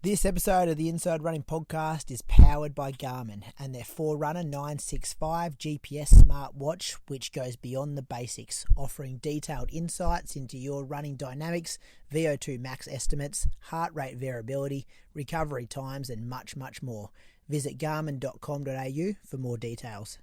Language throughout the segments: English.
This episode of the Inside Running Podcast is powered by Garmin and their Forerunner 965 GPS smartwatch, which goes beyond the basics, offering detailed insights into your running dynamics, VO2 max estimates, heart rate variability, recovery times, and much, much more. Visit garmin.com.au for more details.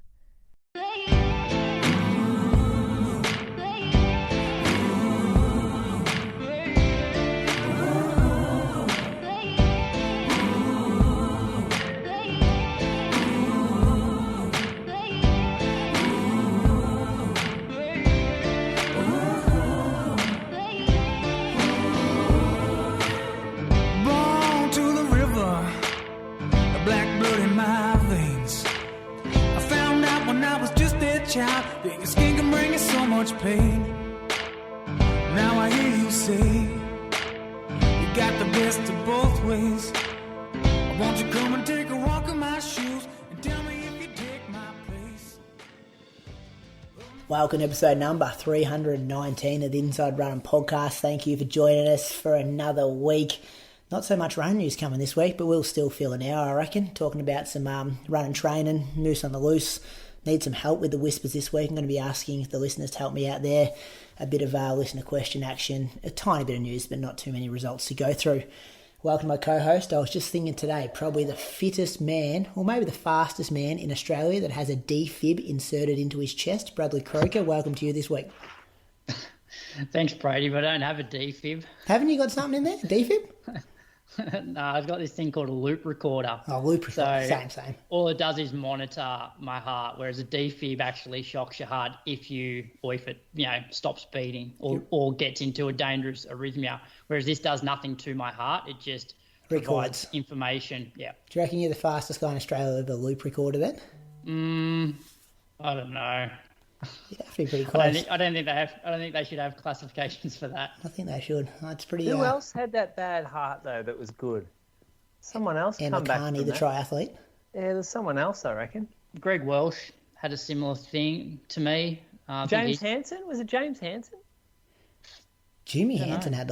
Your skin can bring you so much pain. Now I hear you say you got the best of both ways. Won't you come and take a walk in my shoes and tell me if you take my place? Welcome to episode number 319 of the Inside Running Podcast. Thank you for joining us for another week. Not so much run news coming this week, but we'll still fill an hour, I reckon, talking about some run and training, moose on the loose. Need some help with the whispers this week. I'm going to be asking the listeners to help me out there. A bit of listener question action, a tiny bit of news, but not too many results to go through. Welcome to my co-host. I was just thinking today, probably the fittest man, or maybe the fastest man in Australia that has a D-fib inserted into his chest. Bradley Croker, welcome to you this week. Thanks, Brady, but I don't have a D-fib. Haven't you got something in there, a D-fib? No, I've got this thing called a loop recorder. Oh, loop recorder, so same. All it does is monitor my heart, whereas a D-fib actually shocks your heart if it stops beating or gets into a dangerous arrhythmia. Whereas this does nothing to my heart; it just provides information. Yeah. Do you reckon you're the fastest guy in Australia with a loop recorder then? I don't know. You'd have to be pretty close. I don't think they should have classifications for that. I think they should. It's pretty. Who else had that bad heart though? That was good. Someone else come back from the that. triathlete. Yeah, there's someone else, I reckon. Greg Welsh had a similar thing to me. James Hansen? Was it James Hansen? Jimmy Hansen had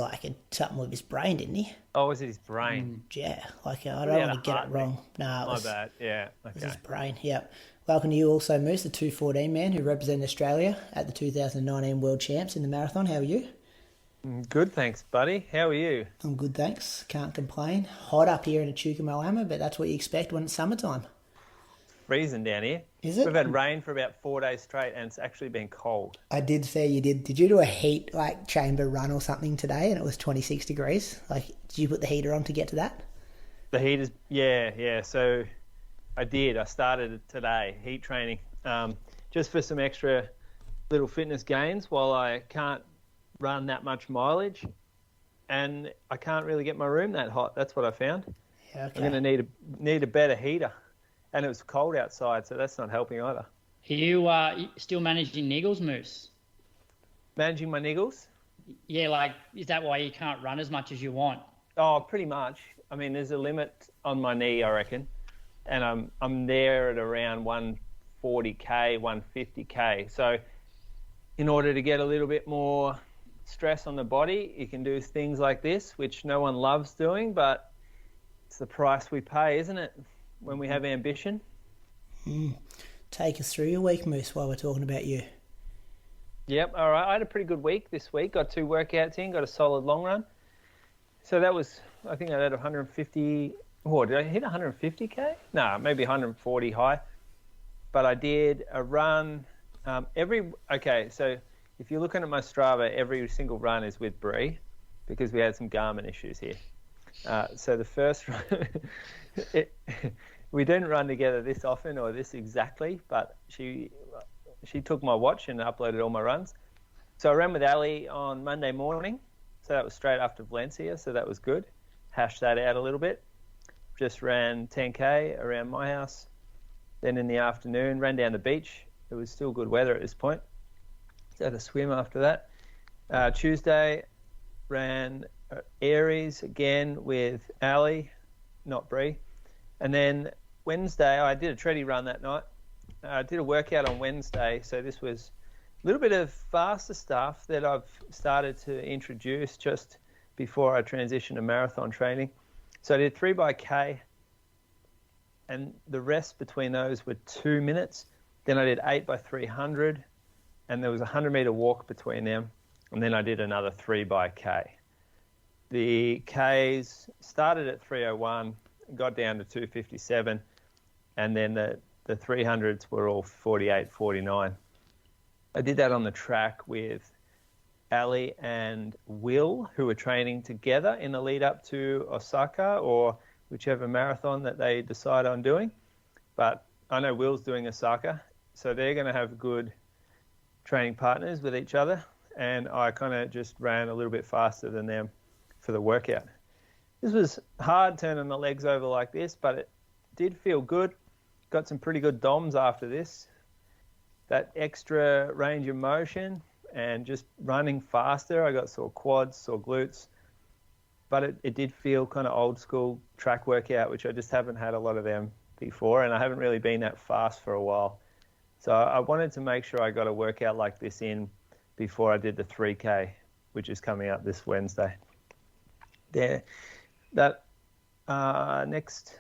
something with his brain, didn't he? Oh, was it his brain? Yeah, I don't want to get it wrong. No, my bad. Yeah, okay. It was his brain. Yeah. Welcome to you also, Moose, the 214 man who represented Australia at the 2019 World Champs in the marathon. How are you? Good, thanks, buddy. How are you? I'm good, thanks. Can't complain. Hot up here in Echuca, Moama, but that's what you expect when it's summertime. Freezing down here. Is it? We've had rain for about 4 days straight, and it's actually been cold. I did say you did. Did you do a heat chamber run or something today, and it was 26 degrees? Did you put the heater on to get to that? The heaters, yeah. So I did. I started today, heat training, just for some extra little fitness gains while I can't run that much mileage, and I can't really get my room that hot. That's what I found. Yeah, okay. I'm going to need a better heater. And it was cold outside, so that's not helping either. Are you still managing niggles, Moose? Managing my niggles? Yeah, is that why you can't run as much as you want? Oh, pretty much. I mean, there's a limit on my knee, I reckon. And I'm there at around 140K, 150K. So in order to get a little bit more stress on the body, you can do things like this, which no one loves doing, but it's the price we pay, isn't it? When we have ambition. Take us through your week, Moose, while we're talking about you. Yep, all right. I had a pretty good week this week. Got 2 workouts in, got a solid long run. So that was, I think I had 150, did I hit 150K? No, maybe 140 high. But I did a run so if you're looking at my Strava, every single run is with Bree because we had some Garmin issues here. So the first run, we didn't run together this often or this exactly, but she took my watch and uploaded all my runs. So I ran with Ali on Monday morning, so that was straight after Valencia, so that was good. Hashed that out a little bit. Just ran 10K around my house. Then in the afternoon, ran down the beach. It was still good weather at this point. So had a swim after that. Tuesday, ran Aries again with Ali, not Bree. And then Wednesday, I did a treadie run that night. I did a workout on Wednesday, so this was a little bit of faster stuff that I've started to introduce just before I transition to marathon training. So I did 3 by K, and the rest between those were 2 minutes. Then I did 8 by 300, and there was a 100-meter walk between them. And then I did another 3 by K. The Ks started at 3:01, got down to 2:57, and then the 300s were all 48:49. I did that on the track with Ali and Will, who were training together in the lead up to Osaka or whichever marathon that they decide on doing. But I know Will's doing Osaka, so they're going to have good training partners with each other. And I kind of just ran a little bit faster than them for the workout. This was hard turning the legs over like this, but it did feel good. Got some pretty good DOMs after this. That extra range of motion and just running faster. I got sore quads, sore glutes. But it did feel kind of old school track workout, which I just haven't had a lot of them before, and I haven't really been that fast for a while. So I wanted to make sure I got a workout like this in before I did the 3K, which is coming up this Wednesday. That next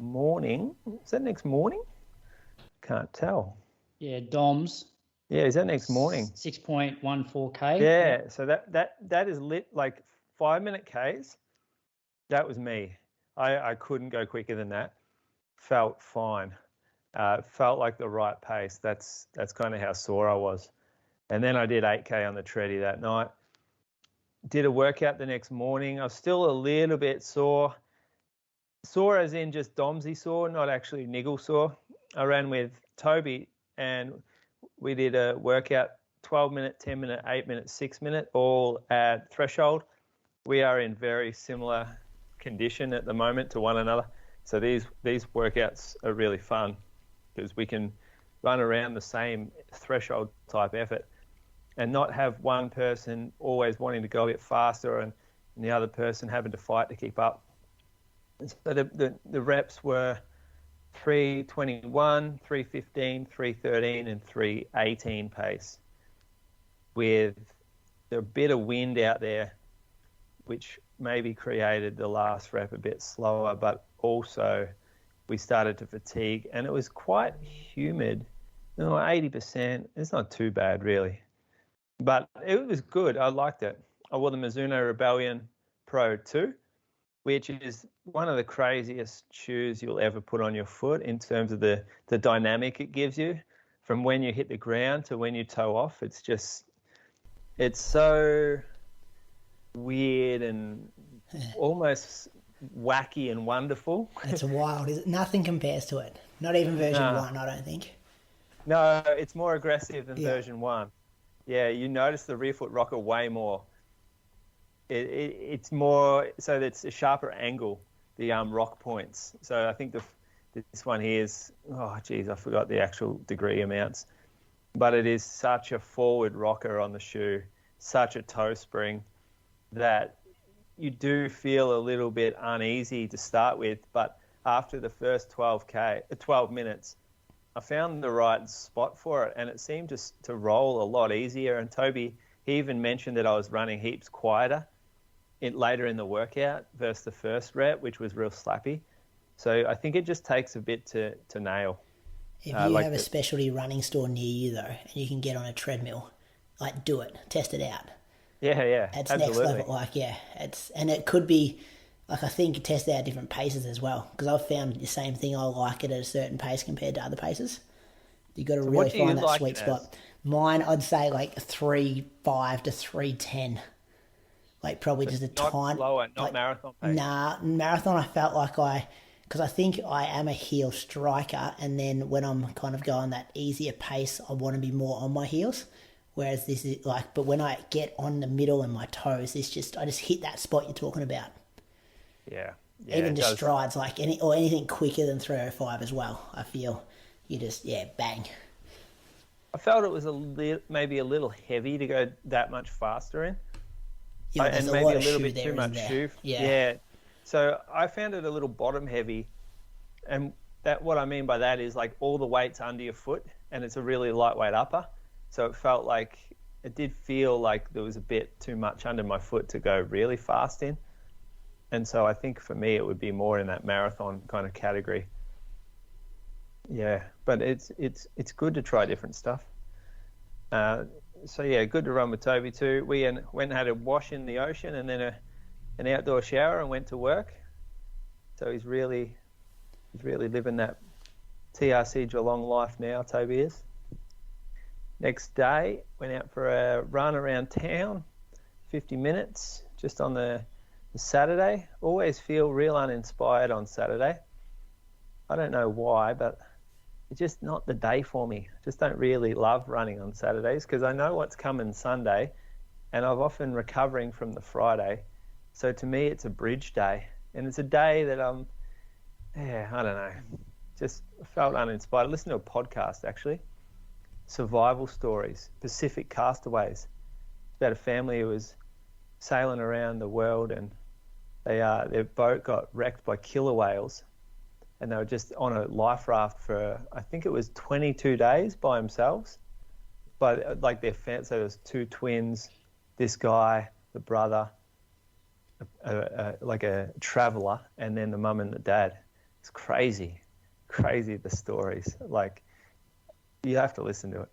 morning, is that next morning? Can't tell. Yeah, DOMs. Yeah, is that next morning? 6.14K. Yeah, so that is lit like 5-minute Ks. That was me. I couldn't go quicker than that. Felt fine. Felt like the right pace. That's kind of how sore I was. And then I did 8K on the treadie that night. Did a workout the next morning. I was still a little bit sore. Sore as in just DOMSy sore, not actually niggle sore. I ran with Toby and we did a workout 12-minute, 10-minute, 8-minute, 6-minute, all at threshold. We are in very similar condition at the moment to one another. So these workouts are really fun because we can run around the same threshold type effort and not have one person always wanting to go a bit faster and the other person having to fight to keep up. And so the reps were 3:21, 3:15, 3:13 and 3:18 pace with a bit of wind out there, which maybe created the last rep a bit slower, but also we started to fatigue and it was quite humid. 80%, it's not too bad really. But it was good. I liked it. I wore the Mizuno Rebellion Pro 2, which is one of the craziest shoes you'll ever put on your foot in terms of the dynamic it gives you from when you hit the ground to when you toe off. It's so weird and almost wacky and wonderful. It's wild. Nothing compares to it. Not even version 1, I don't think. No, it's more aggressive than version 1. Yeah, you notice the rear foot rocker way more. It's more, so it's a sharper angle, the rock points. So I think this one here is, I forgot the actual degree amounts. But it is such a forward rocker on the shoe, such a toe spring that you do feel a little bit uneasy to start with. But after the first 12 minutes, I found the right spot for it and it seemed to roll a lot easier. And Toby, he even mentioned that I was running heaps quieter later in the workout versus the first rep, which was real slappy. So I think it just takes a bit to nail. If you have a specialty running store near you though, and you can get on a treadmill, do it, test it out. Yeah, It's absolutely. next level. And it could be, I think, test out different paces as well. Because I've found the same thing. I like it at a certain pace compared to other paces. You got to really find that sweet spot. Mine, I'd say 3:05 to 3:10. Probably just a not tiny. Slower, not marathon pace. Nah, marathon. I felt because I think I am a heel striker, and then when I'm kind of going that easier pace, I want to be more on my heels. Whereas this is but when I get on the middle and my toes, I just hit that spot you're talking about. Yeah. Even just strides, anything quicker than 3:05 as well. I feel you just bang. I felt it was maybe a little heavy to go that much faster in. Yeah, and maybe a little bit there, too much shoe. Yeah. So I found it a little bottom heavy, and what I mean by that is all the weight's under your foot, and it's a really lightweight upper. So it did feel like there was a bit too much under my foot to go really fast in. And so I think for me it would be more in that marathon kind of category. Yeah, but it's good to try different stuff. So yeah, good to run with Toby too. We went and had a wash in the ocean and then an outdoor shower and went to work. So he's really living that TRC Geelong life now, Toby is. Next day, went out for a run around town, 50 minutes, just on the Saturday. Always feel real uninspired on Saturday. I don't know why, but it's just not the day for me. Just don't really love running on Saturdays because I know what's coming Sunday, and I'm often recovering from the Friday. So to me, it's a bridge day, and it's a day that I don't know, just felt uninspired. I listened to a podcast actually, survival stories, Pacific castaways, about a family who was sailing around the world and their boat got wrecked by killer whales. And they were just on a life raft for, I think it was 22 days by themselves. But like so there was 2 twins, this guy, the brother, like a traveller, and then the mum and the dad. It's crazy the stories. Like, you have to listen to it.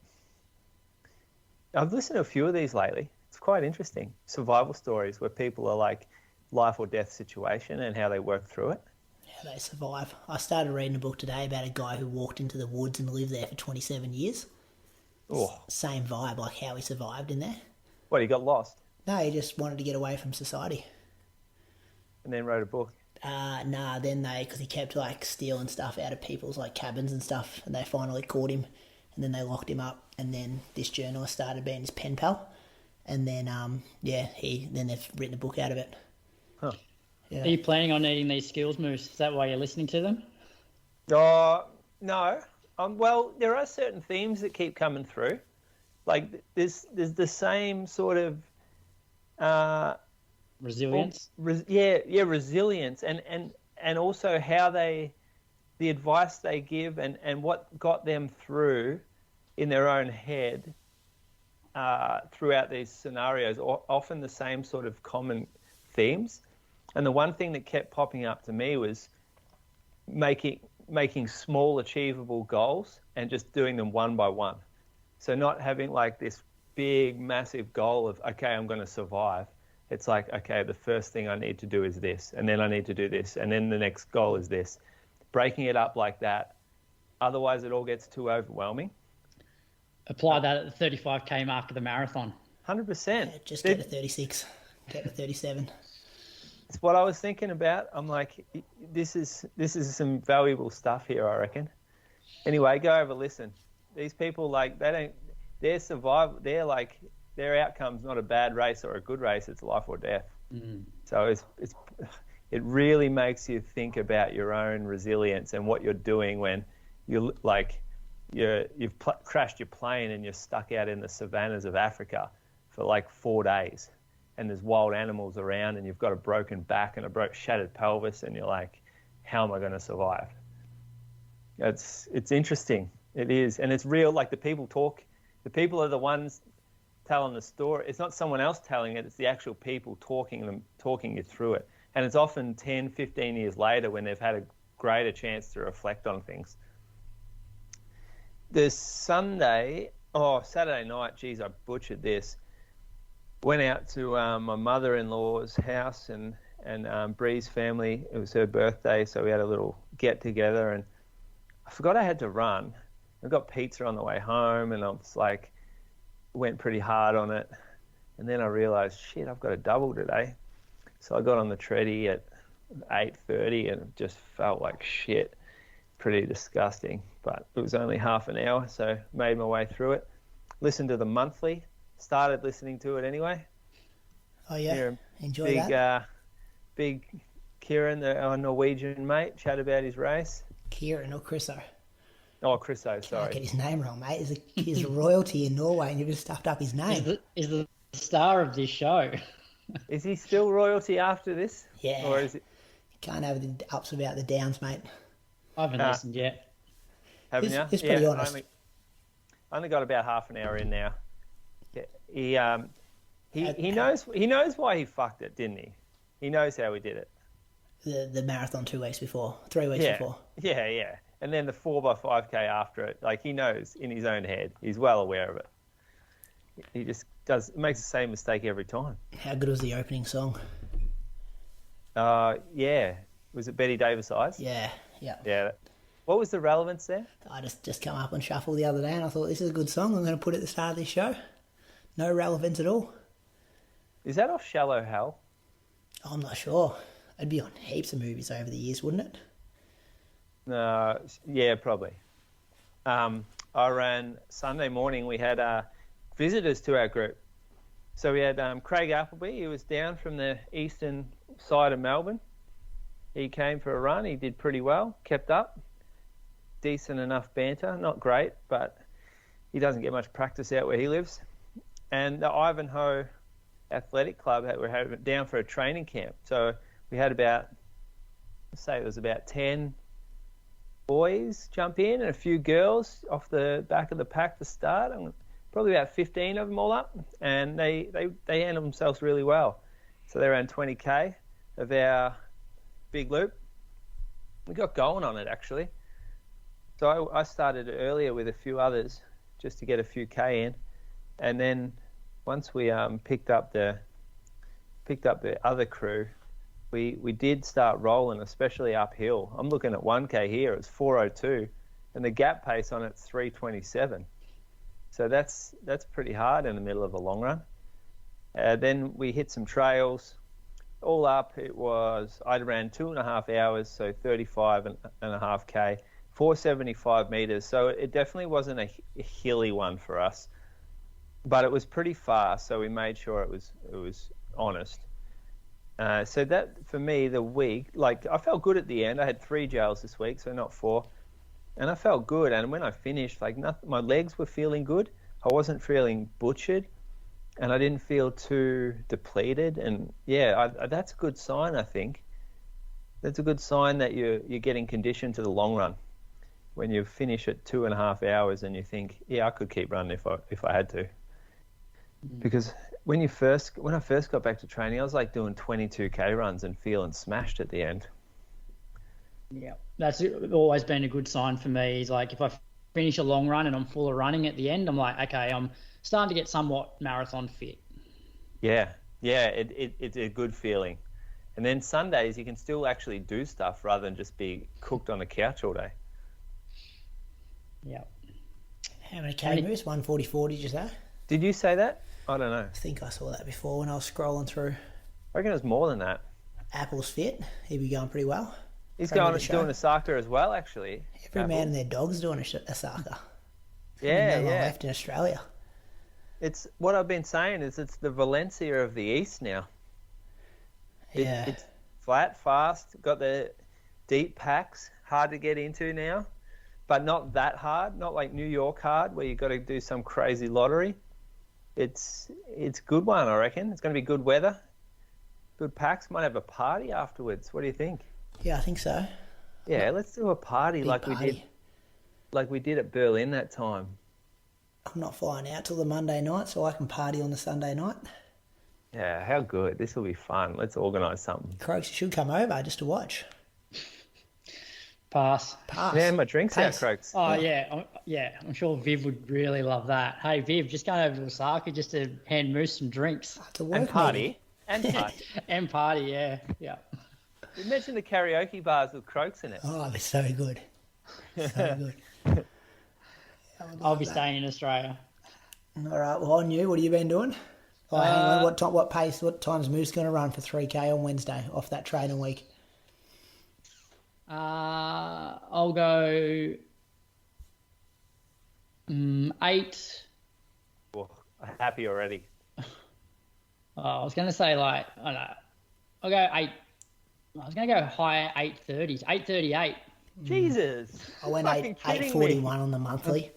I've listened to a few of these lately. It's quite interesting. Survival stories where people are like life or death situation and how they work through it. How they survive. I started reading a book today about a guy who walked into the woods and lived there for 27 years. Oh. Same vibe, like how he survived in there. What, he got lost? No, he just wanted to get away from society. And then wrote a book? Because he kept like stealing stuff out of people's like cabins and stuff, and they finally caught him, and then they locked him up, and then this journalist started being his pen pal, and then then they've written a book out of it. Huh. Yeah. Are you planning on needing these skills moves? Is that why you're listening to them? No. Well, there are certain themes that keep coming through. Like there's the same sort of Resilience. Resilience, and also how the advice they give and what got them through in their own head throughout these scenarios. Often the same sort of common themes. And the one thing that kept popping up to me was making small, achievable goals and just doing them one by one. So not having like this big, massive goal of, okay, I'm going to survive. It's like, okay, the first thing I need to do is this, and then I need to do this, and then the next goal is this. Breaking it up like that. Otherwise, it all gets too overwhelming. Apply that at the 35k mark of the marathon. 100%. Yeah, just get to 36, get to 37. It's what I was thinking about. I'm like, this is some valuable stuff here, I reckon. Anyway, go over, listen. These people, like, their survival, their outcome's not a bad race or a good race, it's life or death. Mm. So it really makes you think about your own resilience and what you're doing when you've crashed your plane and you're stuck out in the savannas of Africa for like 4 days. And there's wild animals around and you've got a broken back and a shattered pelvis and you're like, how am I going to survive? It's interesting. It is. And it's real. Like the people are the ones telling the story. It's not someone else telling it. It's the actual people talking you through it. And it's often 10, 15 years later when they've had a greater chance to reflect on things. Saturday night, geez, I butchered this. Went out to my mother-in-law's house and Bree's family. It was her birthday, so we had a little get-together. And I forgot I had to run. I got pizza on the way home, and I was like, went pretty hard on it. And then I realised, shit, I've got a double today. So I got on the treadie at 8:30 and it just felt like shit. Pretty disgusting. But it was only half an hour, so made my way through it. Listened to the monthly. Started listening to it anyway. Oh yeah, enjoy that. Big Kieran, our Norwegian mate, chat about his race. Kieran or Chriso? Oh, Chriso, sorry. Can't get his name wrong, mate. He's a royalty in Norway, and you've just stuffed up his name. Is the star of this show? Is he still royalty after this? Yeah. Or is it? Can't have the ups without the downs, mate. I haven't listened yet. Haven't you? He's pretty honest. I only got about half an hour in now. He knows why he fucked it, didn't he? He knows how he did it. The marathon 2 weeks before, 3 weeks before. Yeah. And then the 4x5K after it. Like, he knows in his own head. He's well aware of it. He just makes the same mistake every time. How good was the opening song? Yeah. Was it Betty Davis Eyes? Yeah. Yeah. What was the relevance there? I just come up on shuffle the other day and I thought, this is a good song. I'm going to put it at the start of this show. No relevance at all. Is that off Shallow Hal? I'm not sure. It'd be on heaps of movies over the years, wouldn't it? Yeah, probably. I ran Sunday morning. We had visitors to our group. So we had Craig Appleby. He was down from the eastern side of Melbourne. He came for a run. He did pretty well, kept up. Decent enough banter. Not great, but he doesn't get much practice out where he lives. And the Ivanhoe Athletic Club were down for a training camp. So we had about 10 boys jump in and a few girls off the back of the pack to start. And probably about 15 of them all up. And they handled themselves really well. So they ran 20K of our big loop. We got going on it, actually. So I started earlier with a few others just to get a few K in. And then once we picked up the other crew, we did start rolling, especially uphill. I'm looking at 1K here. It's 4:02, and the gap pace on it's 3:27. So that's pretty hard in the middle of a long run. Then we hit some trails. All up, I ran 2.5 hours, so 35.5K, 475 meters. So it definitely wasn't a hilly one for us. But it was pretty fast, so we made sure it was honest. So that, for me, the week, like, I felt good at the end. I had 3 gels this week, so not 4. And I felt good. And when I finished, like, my legs were feeling good. I wasn't feeling butchered, and I didn't feel too depleted. And, yeah, that's a good sign, I think. That's a good sign that you're getting conditioned to the long run. When you finish at 2.5 hours and you think, yeah, I could keep running if I had to. Because when I first got back to training, I was like doing 22K runs and feeling smashed at the end. Yeah, that's always been a good sign for me. Is like if I finish a long run and I'm full of running at the end, I'm like, okay, I'm starting to get somewhat marathon fit. Yeah, it's a good feeling. And then Sundays, you can still actually do stuff rather than just be cooked on the couch all day. Yeah. How many K moves? 144, did you say? Did you say that? I don't know. I think I saw that before when I was scrolling through. I reckon it was more than that. Apple's fit. He'd be going pretty well. He's doing a Sarka as well, actually. Every man and their dog's doing a Sarka. Yeah, no one left in Australia. It's what I've been saying is it's the Valencia of the East now. It's flat, fast, got the deep packs, hard to get into now, but not that hard, not like New York hard where you've got to do some crazy lottery. It's a good one, I reckon. It's going to be good weather, good packs. Might have a party afterwards. What do you think? Yeah, I think so. Yeah, let's do a party like we did at Berlin that time. I'm not flying out till the Monday night, so I can party on the Sunday night. Yeah, how good. This will be fun. Let's organise something. Croaks, you should come over just to watch. Pass. Yeah, my drink's out, Croaks. Oh, yeah. I'm sure Viv would really love that. Hey, Viv, just going over to Osaka just to hand Moose some drinks. And party. And party. And party, yeah. You mentioned the karaoke bars with Croaks in it. Oh, they're so good. So good. I'll be staying in Australia. All right, well, on you, what have you been doing? Oh, hang on, what time's Moose going to run for 3K on Wednesday off that training week? I'll go 8. Oh, I'm happy already. I was going to say I don't know. I'll go 8. I was going to go higher 8:30, 8:38. Jesus. I went 8:41 on the monthly.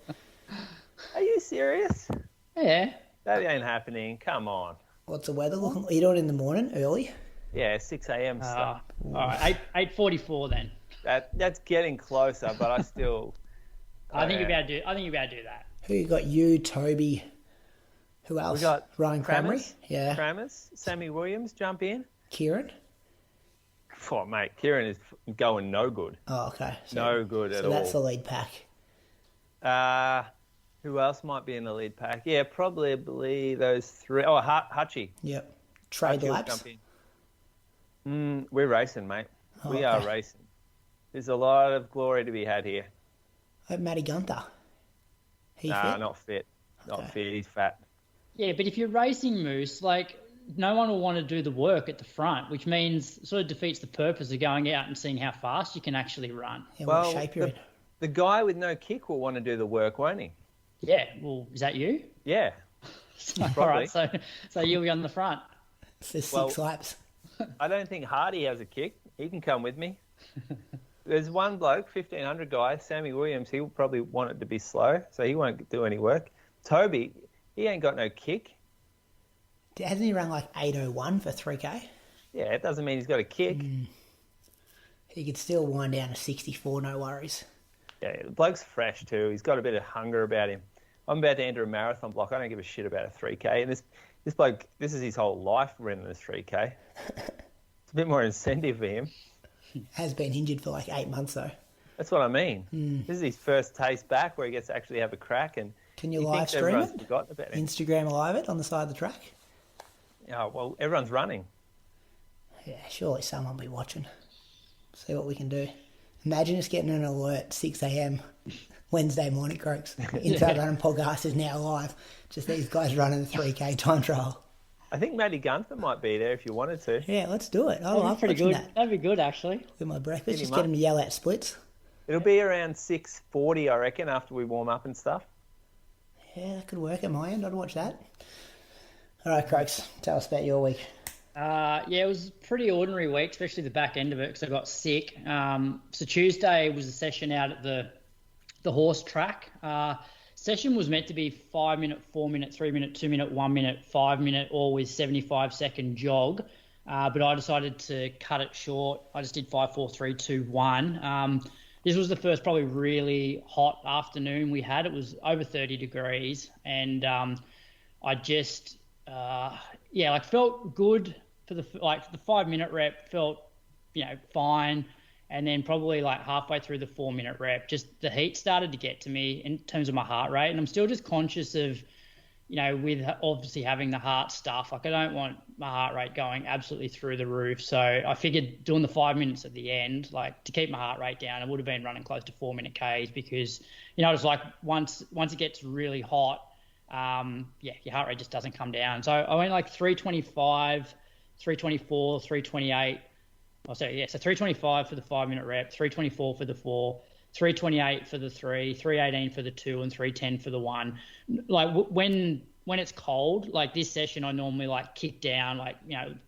Are you serious? Yeah. That ain't happening. Come on. What's the weather looking? Are you doing it in the morning, early? Yeah, 6 a.m. stuff. All right, 8:44 then. That's getting closer, but I still. I think you'll be able to do that. Who you got? You, Toby. Who else? We got Ryan Cramry. Yeah. Kramers, Sammy Williams, jump in. Kieran. Oh, mate, Kieran is going no good. Oh, okay. No good at all. So that's the lead pack. Who else might be in the lead pack? Yeah, probably those three. Oh, Hutchie. Yep. Trade Hutchie will laps. jump in. We're racing, mate. Oh, we are racing. There's a lot of glory to be had here. Matty Gunther. He Nah, fit? not fit. Not Okay. fit. He's fat. Yeah, but if you're racing Moose, like no one will want to do the work at the front, which means sort of defeats the purpose of going out and seeing how fast you can actually run. Yeah, what shape you're in. The guy with no kick will want to do the work, won't he? Yeah, well, is that you? Yeah. All right, so you'll be on the front. For 6 laps. I don't think Hardy has a kick. He can come with me. There's one bloke, 1500 guy, Sammy Williams. He'll probably want it to be slow, so he won't do any work. Toby, he ain't got no kick. Hasn't he run like 8:01 for 3K? Yeah, it doesn't mean he's got a kick. He could still wind down to 64, no worries. Yeah, the bloke's fresh too. He's got a bit of hunger about him. I'm about to enter a marathon block. I don't give a shit about a 3K. And this bloke, this is his whole life running this 3K. It's a bit more incentive for him. Has been injured for like 8 months though. That's what I mean. This is his first taste back where he gets to actually have a crack. And Can you he live thinks stream everyone's it? forgotten about him. Instagram live it on the side of the track? Oh, well, everyone's running. Yeah, surely someone will be watching. See what we can do. Imagine us getting an alert 6 a.m. Wednesday morning, Croaks. Inside Running Podcast is now live. Just these guys running the 3K time trial. I think Matty Gunther might be there if you wanted to. Yeah, let's do it. I That'd love be pretty watching good. that That'd be good, actually. with my breakfast. Hit Just him get up. them to yell out splits. It'll be around 6:40, I reckon, after we warm up and stuff. Yeah, that could work at my end. I'd watch that. All right, Croaks, tell us about your week. Yeah, it was a pretty ordinary week, especially the back end of it because I got sick. So Tuesday was a session out at the horse track. Session was meant to be 5 minute, 4 minute, 3 minute, 2 minute, 1 minute, 5 minute, all with 75-second jog. But I decided to cut it short. I just did 5, 4, 3, 2, 1. This was the first probably really hot afternoon we had. It was over 30 degrees, and I just felt good for the 5 minute rep. Felt fine. And then probably like halfway through the 4 minute rep, just the heat started to get to me in terms of my heart rate. And I'm still just conscious of, with obviously having the heart stuff, like I don't want my heart rate going absolutely through the roof. So I figured doing the 5 minutes at the end, like to keep my heart rate down, I would have been running close to 4 minute Ks because, it's like once it gets really hot, your heart rate just doesn't come down. So I went like 325, 324, 328. So 325 for the 5 minute rep, 324 for the 4, 328 for the 3, 318 for the 2, and 310 for the 1. Like when it's cold, like this session, I normally like kick down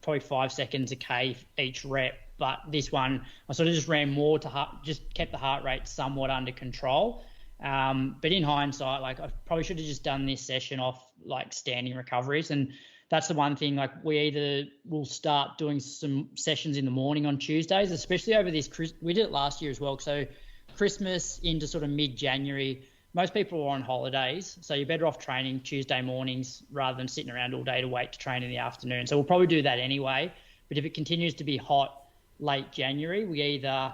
probably 5 seconds a K each rep. But this one, I sort of just ran more just kept the heart rate somewhat under control. But in hindsight, like I probably should have just done this session off like standing recoveries. And that's the one thing, like we either will start doing some sessions in the morning on Tuesdays, especially over this, we did it last year as well. So Christmas into sort of mid-January, most people are on holidays. So you're better off training Tuesday mornings rather than sitting around all day to wait to train in the afternoon. So we'll probably do that anyway. But if it continues to be hot late January, we either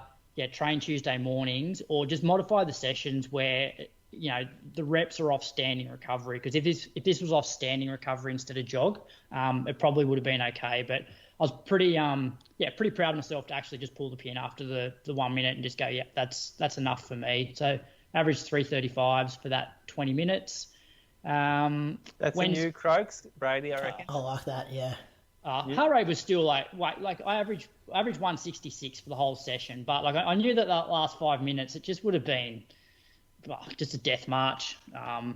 train Tuesday mornings or just modify the sessions where the reps are off standing recovery, because if this was off standing recovery instead of jog, it probably would have been okay. But I was pretty proud of myself to actually just pull the pin after the 1 minute and just go, that's enough for me. So average 335s for that 20 minutes. That's a new Croaks, Brady, I reckon. I like that, yeah. Heart rate was still I averaged 166 for the whole session, but like I knew that last 5 minutes it just would have been just a death march.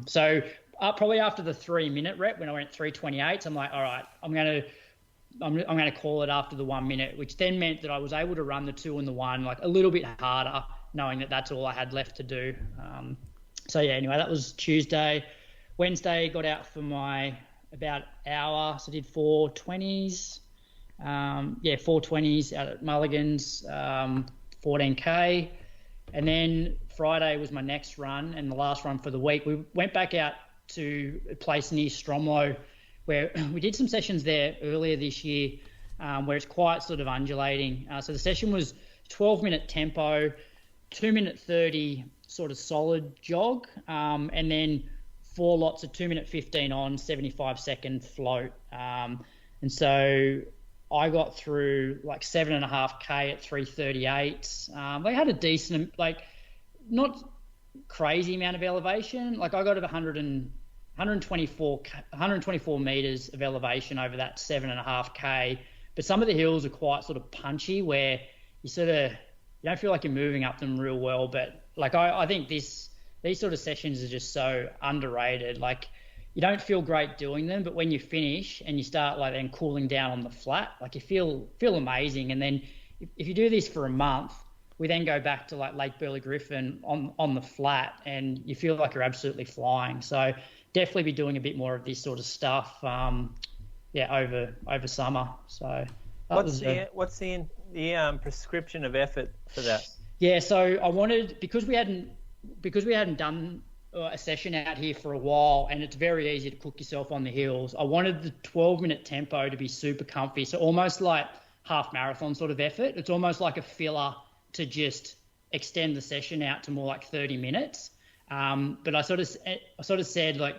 So probably after the 3 minute rep when I went 328, I'm like, all right, I'm gonna call it after the 1 minute, which then meant that I was able to run the 2 and the 1 like a little bit harder, knowing that that's all I had left to do. Anyway, that was Tuesday. Wednesday got out for my about hour, so I did 420s. 420s out at Mulligan's, 14K. And then Friday was my next run and the last run for the week. We went back out to a place near Stromlo where we did some sessions there earlier this year. where it's quite sort of undulating. So the session was 12-minute tempo, 2-minute 30 sort of solid jog, and then 4 lots of 2-minute 15 on, 75-second float. And so I got through like 7.5K at 3:38. They had a decent, like, not crazy amount of elevation. Like I got to 124 meters of elevation over that 7.5K. But some of the hills are quite sort of punchy, where you don't feel like you're moving up them real well. But like I think these sort of sessions are just so underrated. Like you don't feel great doing them, but when you finish and you start like then cooling down on the flat, like you feel amazing. And then if you do this for a month, we then go back to like Lake Burley Griffin on the flat, and you feel like you're absolutely flying. So definitely be doing a bit more of this sort of stuff, over summer. So what's the prescription of effort for that? Yeah, so I wanted, because we hadn't done a session out here for a while, and it's very easy to cook yourself on the hills. I wanted the 12-minute tempo to be super comfy, so almost like half marathon sort of effort. It's almost like a filler to just extend the session out to more like 30 minutes. But I sort of said, like,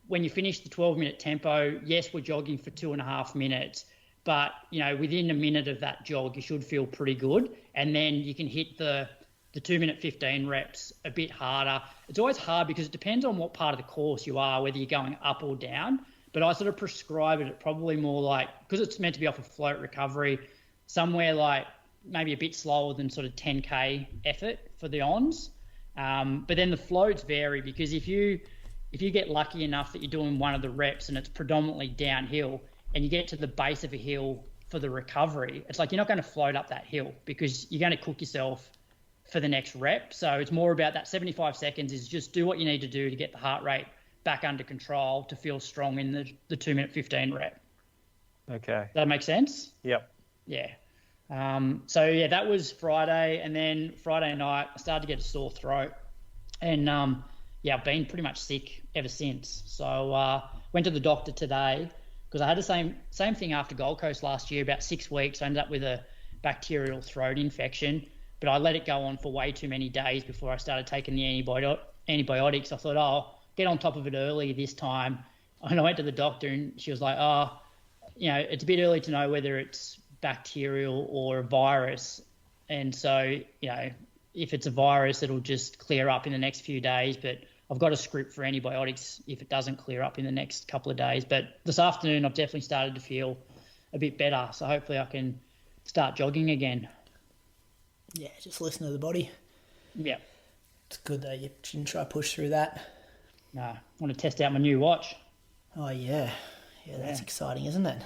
when you finish the 12-minute tempo, yes, we're jogging for 2.5 minutes, but within a minute of that jog, you should feel pretty good, and then you can hit the 2-minute 15 reps a bit harder. It's always hard because it depends on what part of the course you are, whether you're going up or down. But I sort of prescribe it probably more like, because it's meant to be off a float recovery, somewhere like maybe a bit slower than sort of 10K effort for the ons. But then the floats vary, because if you get lucky enough that you're doing one of the reps and it's predominantly downhill, and you get to the base of a hill for the recovery, it's like you're not going to float up that hill because you're going to cook yourself for the next rep. So it's more about that 75 seconds is just do what you need to do to get the heart rate back under control to feel strong in the 2-minute 15 rep. Okay. Does that make sense? Yep. Yeah. That was Friday, and then Friday night I started to get a sore throat, and I've been pretty much sick ever since. So went to the doctor today because I had the same thing after Gold Coast last year, about 6 weeks. I ended up with a bacterial throat infection, but I let it go on for way too many days before I started taking the antibiotics. I thought, I'll get on top of it early this time. And I went to the doctor, and she was like, it's a bit early to know whether it's bacterial or a virus. And so, if it's a virus, it'll just clear up in the next few days. But I've got a script for antibiotics if it doesn't clear up in the next couple of days. But this afternoon, I've definitely started to feel a bit better. So hopefully I can start jogging again. Yeah, just listen to the body. Yeah. It's good though. You shouldn't try to push through that. No, I want to test out my new watch. Oh, yeah. Yeah, that's exciting, isn't it?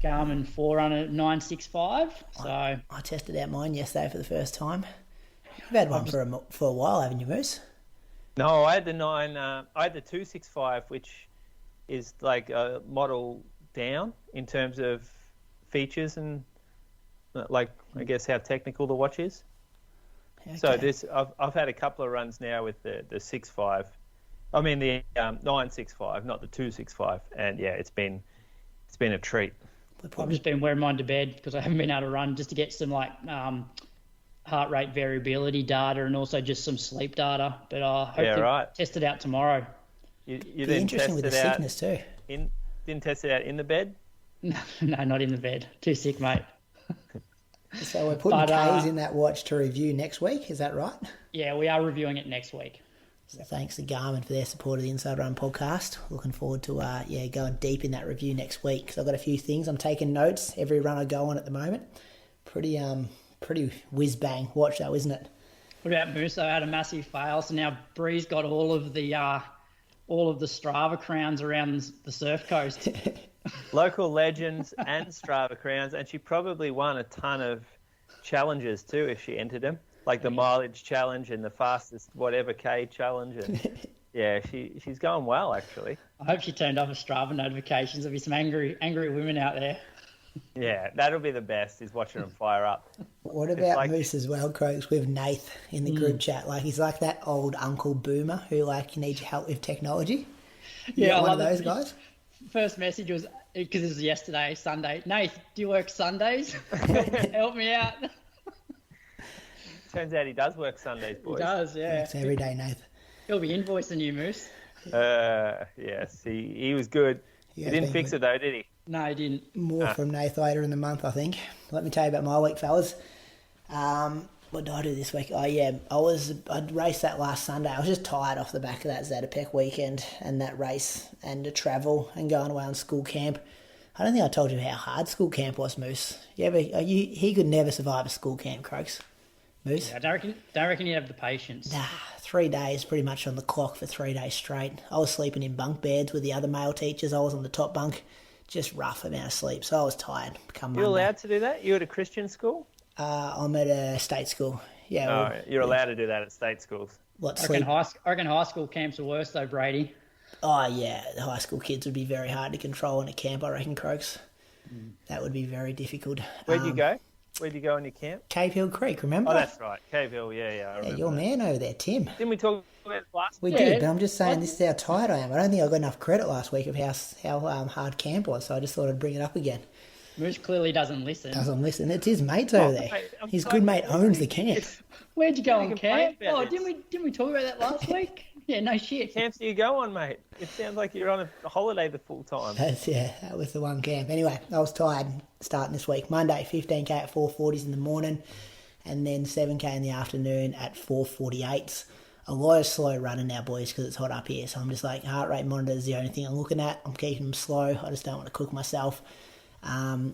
Garmin Forerunner 965. So I tested out mine yesterday for the first time. You've had one for a while, haven't you, Moose? No, I had the 265, which is like a model down in terms of features and like, I guess, how technical the watch is. Okay. So I've had a couple of runs now with the 65. I mean the 965, not the 265, and yeah, it's been a treat. I've just been wearing mine to bed because I haven't been able to run, just to get some like heart rate variability data and also just some sleep data. But I hope to test it out tomorrow. You Be then interesting with the sickness too. Didn't test it out in the bed? No, not in the bed. Too sick, mate. So we're putting K's in that watch to review next week, is that right? Yeah, we are reviewing it next week. So thanks to Garmin for their support of the Inside Run podcast. Looking forward to going deep in that review next week, because I've got a few things. I'm taking notes every run I go on at the moment. Pretty whiz bang watch though, isn't it? What about Moose? I had a massive fail, so now Bree's got all of the Strava crowns around the surf coast. Local legends and Strava crowns, and she probably won a ton of challenges too if she entered them, like the mileage challenge and the fastest whatever K challenge. And yeah, she's going well actually. I hope she turned off her Strava notifications. There'll be some angry women out there. Yeah, that'll be the best, is watching them fire up. What about Moose as well, Croaks, with Nath in the group chat? Like, he's like that old Uncle Boomer who, like, needs help with technology. Yeah, one of those guys. First message was, Because it was yesterday, Sunday. Nath, do you work Sundays? Help me out. Turns out he does work Sundays, boys. He does, yeah. It's every day, Nath. He'll be invoicing you, Moose. Yes, he was good. He didn't fix it though, did he? No, he didn't. More from Nath later in the month, I think. Let me tell you about my week, fellas. What did I do this week? Oh, yeah, I'd raced that last Sunday. I was just tired off the back of that Zatopek weekend and that race and the travel and going away on school camp. I don't think I told you how hard school camp was, Moose. He could never survive a school camp, Croaks. Moose? Yeah, I don't reckon you have the patience. Nah, 3 days pretty much on the clock for 3 days straight. I was sleeping in bunk beds with the other male teachers. I was on the top bunk. Just rough amount of sleep. So I was tired. You're allowed to do that? You're at a Christian school? I'm at a state school. Yeah. You're allowed to do that at state schools. What, I reckon high school camps are worse though, Brady. Oh, yeah. The high school kids would be very hard to control in a camp, I reckon, Croaks. That would be very difficult. Where'd you go? Where'd you go on your camp? Cave Hill Creek, remember? Oh, that's right. Cave Hill, yeah. I remember your man over there, Tim. Didn't we talk about it last week? We did, but I'm just saying this is how tired I am. I don't think I got enough credit last week of how hard camp was, so I just thought I'd bring it up again. Moose clearly doesn't listen. It's his mates over there. Mate, his good mate owns the camp. Where'd you go on camp? Oh, didn't we talk about that last week? Yeah, no shit. Camps do you go on, mate? It sounds like you're on a holiday the full time. That was the one camp. Anyway, I was tired starting this week. Monday, 15k at 4:40s in the morning, and then 7k in the afternoon at 4:48s. A lot of slow running now, boys, because it's hot up here. So I'm just like, heart rate monitor is the only thing I'm looking at. I'm keeping them slow. I just don't want to cook myself.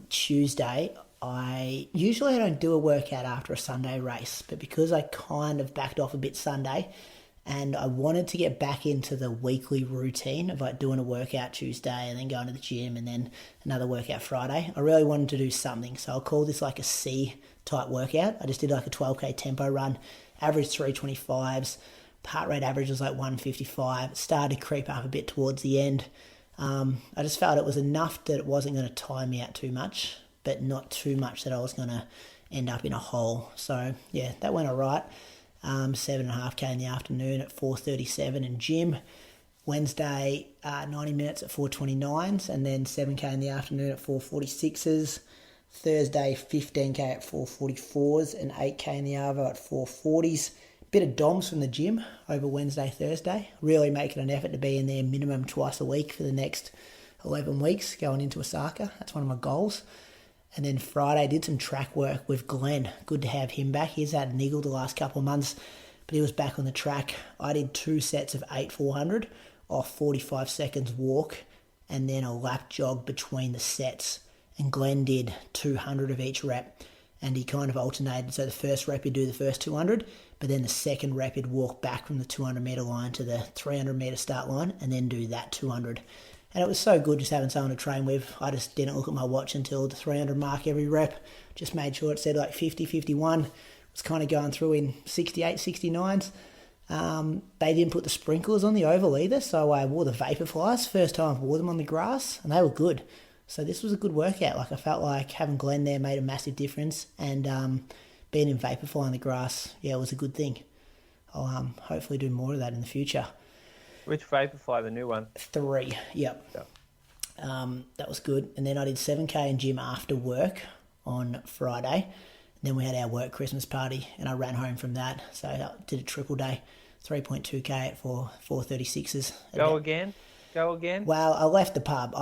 Tuesday, I don't do a workout after a Sunday race, but because I kind of backed off a bit Sunday and I wanted to get back into the weekly routine of like doing a workout Tuesday and then going to the gym and then another workout Friday, I really wanted to do something. So I'll call this like a C type workout. I just did like a 12k tempo run, average 325s, heart rate average was like 155, started to creep up a bit towards the end. I just felt it was enough that it wasn't going to tire me out too much, but not too much that I was going to end up in a hole. So, yeah, that went all right. 7.5k in the afternoon at 4:37 in gym. Wednesday, 90 minutes at 4:29s, and then 7k in the afternoon at 4:46s. Thursday, 15k at 4:44s, and 8k in the arvo at 4:40s. Bit of DOMs from the gym over Wednesday, Thursday. Really making an effort to be in there minimum twice a week for the next 11 weeks going into Osaka. That's one of my goals. And then Friday, did some track work with Glenn. Good to have him back. He's had a niggle the last couple of months, but he was back on the track. I did 2 sets of 8-400 off 45 seconds walk and then a lap jog between the sets. And Glenn did 200 of each rep. And he kind of alternated. So the first rep he'd do the first 200, but then the second rep he'd walk back from the 200 metre line to the 300 metre start line and then do that 200. And it was so good just having someone to train with. I just didn't look at my watch until the 300 mark every rep. Just made sure it said like 50, 51. Was kind of going through in 68, 69s. They didn't put the sprinklers on the oval either, so I wore the vapor flies. First time I wore them on the grass, and they were good. So this was a good workout. Like I felt like having Glenn there made a massive difference, and being in Vaporfly on the grass, yeah, it was a good thing. I'll hopefully do more of that in the future. Which Vaporfly, the new one? 3, yep. That was good. And then I did 7k in gym after work on Friday. And then we had our work Christmas party, and I ran home from that. So I did a triple day, 3.2k at 4:36s. Go again? Well, I left the pub.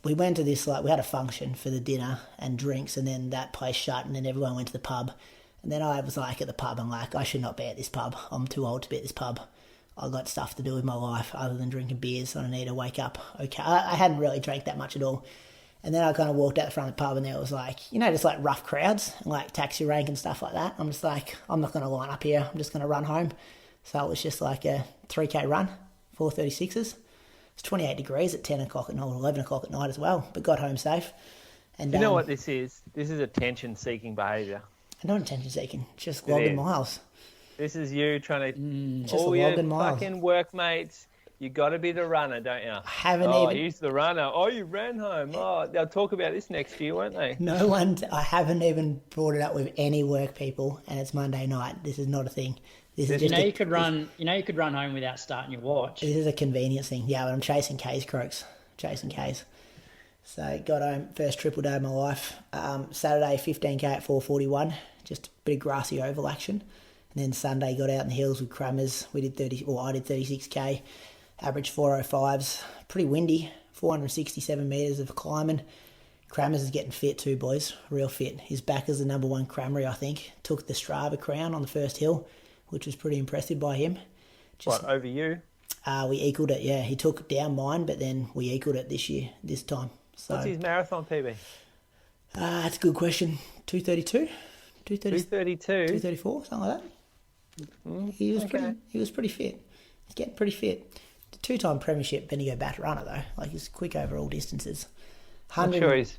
We went to this, we had a function for the dinner and drinks, and then that place shut, and then everyone went to the pub. And then I was like at the pub, I'm like, I should not be at this pub. I'm too old to be at this pub. I've got stuff to do with my life other than drinking beers, so I need to wake up. Okay, I hadn't really drank that much at all. And then I kind of walked out the front of the pub, and there was like, just like rough crowds, and like taxi rank and stuff like that. I'm just like, I'm not going to line up here. I'm just going to run home. So it was just like a 3k run, 4:36s. It's 28 degrees at 10 o'clock at night, 11 o'clock at night as well, but got home safe. And you know what this is? This is attention-seeking behaviour. Not attention-seeking, just logging miles. This is you trying to... just logging miles. Fucking workmates, you got to be the runner, don't you? He's the runner. Oh, you ran home. Oh, they'll talk about this next year, won't they? I haven't even brought it up with any work people, and it's Monday night. This is not a thing. This is you could run home without starting your watch. This is a convenience thing. Yeah, but I'm chasing K's, Croaks. Chasing K's. So got home, first triple day of my life. Saturday, 15k at 4:41, just a bit of grassy oval action. And then Sunday, got out in the hills with crammers. I did 36k, average 4:05s. Pretty windy, 467 metres of climbing. Crammers is getting fit too, boys, real fit. He's back as the number one crammery, I think. Took the Shrub crown on the first hill, which was pretty impressive by him. Over you? We equalled it, yeah. He took down mine, but then we equalled it this time. So, what's his marathon PB? That's a good question. 2:32? 2:32? 2:34, something like that. He was pretty fit. He's getting pretty fit. The two-time premiership Bendigo Bat runner, though. Like, he's quick over all distances. I'm sure he's...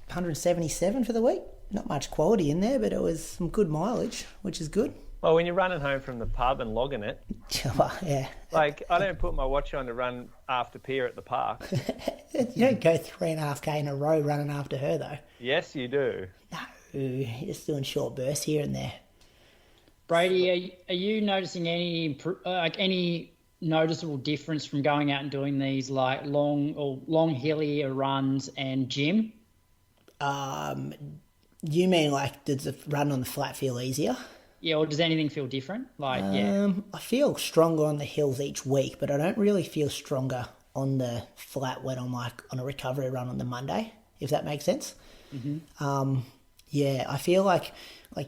177 for the week. Not much quality in there, but it was some good mileage, which is good. Well, when you're running home from the pub and logging it, yeah. Like, I don't put my watch on to run after Pier at the park. You don't go 3.5k in a row running after her, though. Yes, you do. No, you're just doing short bursts here and there. Brady, are you noticing any noticeable difference from going out and doing these like long hillier runs and gym? You mean like does the run on the flat feel easier? Yeah, or does anything feel different? I feel stronger on the hills each week, but I don't really feel stronger on the flat when I'm like on a recovery run on the Monday, if that makes sense. Mm-hmm. I feel like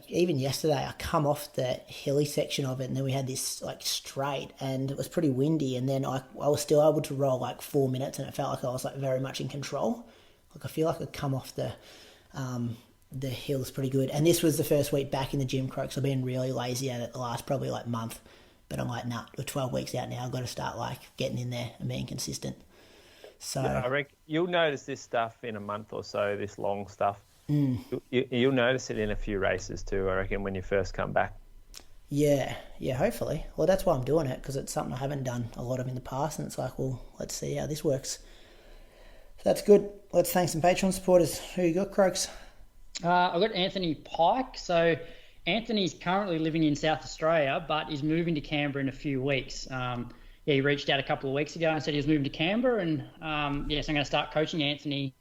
even yesterday I come off the hilly section of it and then we had this like straight and it was pretty windy and then I was still able to roll like 4 minutes and it felt like I was like very much in control. Like I feel like I come off the hills pretty good. And this was the first week back in the gym, Croaks. I've been really lazy at it the last probably like month. But I'm like, nah, we're 12 weeks out now. I've got to start like getting in there and being consistent. So yeah, I reckon you'll notice this stuff in a month or so, this long stuff. You'll notice it in a few races too, I reckon, when you first come back. Yeah, hopefully. Well, that's why I'm doing it, because it's something I haven't done a lot of in the past, and it's like, well, let's see how this works. So that's good. Let's thank some Patreon supporters. Who you got, Croaks? I've got Anthony Pike. So Anthony's currently living in South Australia, but is moving to Canberra in a few weeks. He reached out a couple of weeks ago and said he was moving to Canberra, and so I'm going to start coaching Anthony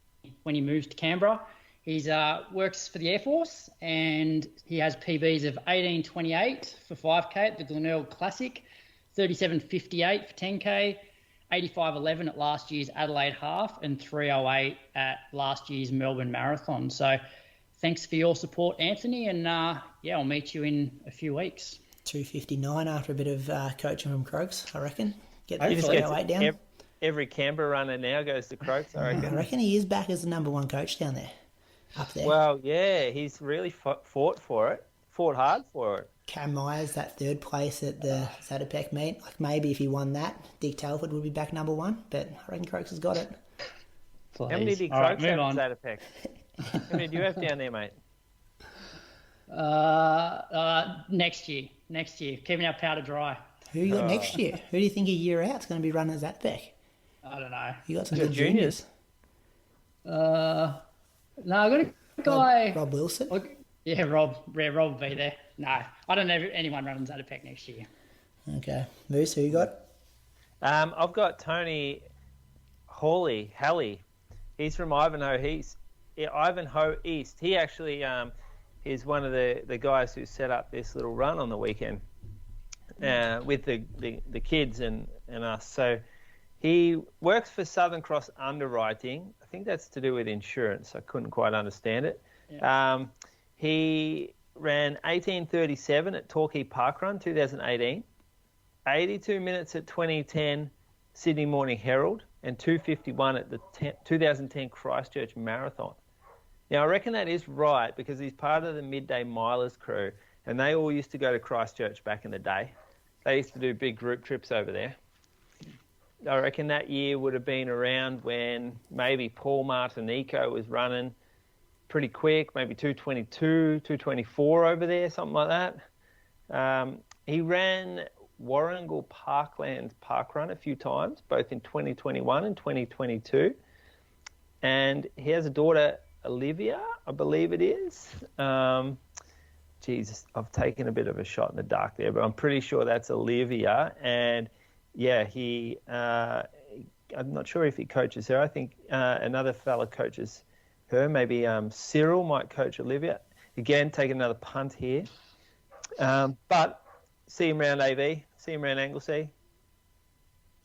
when he moves to Canberra. He's works for the Air Force and he has PBs of 18:28 for 5K at the Glenelg Classic, 37:58 for 10K, 85:11 at last year's Adelaide Half, and 3:08 at last year's Melbourne Marathon. So thanks for your support, Anthony, and I'll meet you in a few weeks. 2:59 after a bit of coaching from Croaks, I reckon. Get the 3:08 down. Every Canberra runner now goes to Croaks, I reckon. I reckon he is back as the number one coach down there. Up there. Well, yeah, he's really fought for it, fought hard for it. Cam Myers, that third place at the Zatopek meet. Like maybe if he won that, Dick Telford would be back number one, but I reckon Croaks has got it. Please. How many did Croaks have at Zatopek? How many do you have down there, mate? Next year. Keeping our powder dry. Who you got next year? Who do you think a year out's going to be running at Zatopek? I don't know. You got some good juniors. No, I got a guy. Rob Wilson? Rob will be there. No, I don't know anyone running Zatopek next year. Okay. Moose, who you got? I've got Tony Halley. He's from Ivanhoe East. He actually is one of the guys who set up this little run on the weekend with the kids and us. So he works for Southern Cross Underwriting. I think that's to do with insurance. I couldn't quite understand it. Yeah. He ran 18:37 at Torquay Parkrun 2018, 82 minutes at 2010 Sydney Morning Herald, and 2:51 at the 2010 Christchurch Marathon. Now, I reckon that is right because he's part of the Midday Milers crew, and they all used to go to Christchurch back in the day. They used to do big group trips over there. I reckon that year would have been around when maybe Paul Martinico was running pretty quick, maybe 2:22, 2:24 over there, something like that. He ran Warrnambool Parklands Parkrun a few times, both in 2021 and 2022. And he has a daughter, Olivia, I believe it is. Jesus, I've taken a bit of a shot in the dark there, but I'm pretty sure that's Olivia. And yeah, he I'm not sure if he coaches her. I think another fella coaches her. Maybe Cyril might coach Olivia. Again, take another punt here. But see him round AV, see him round Anglesey.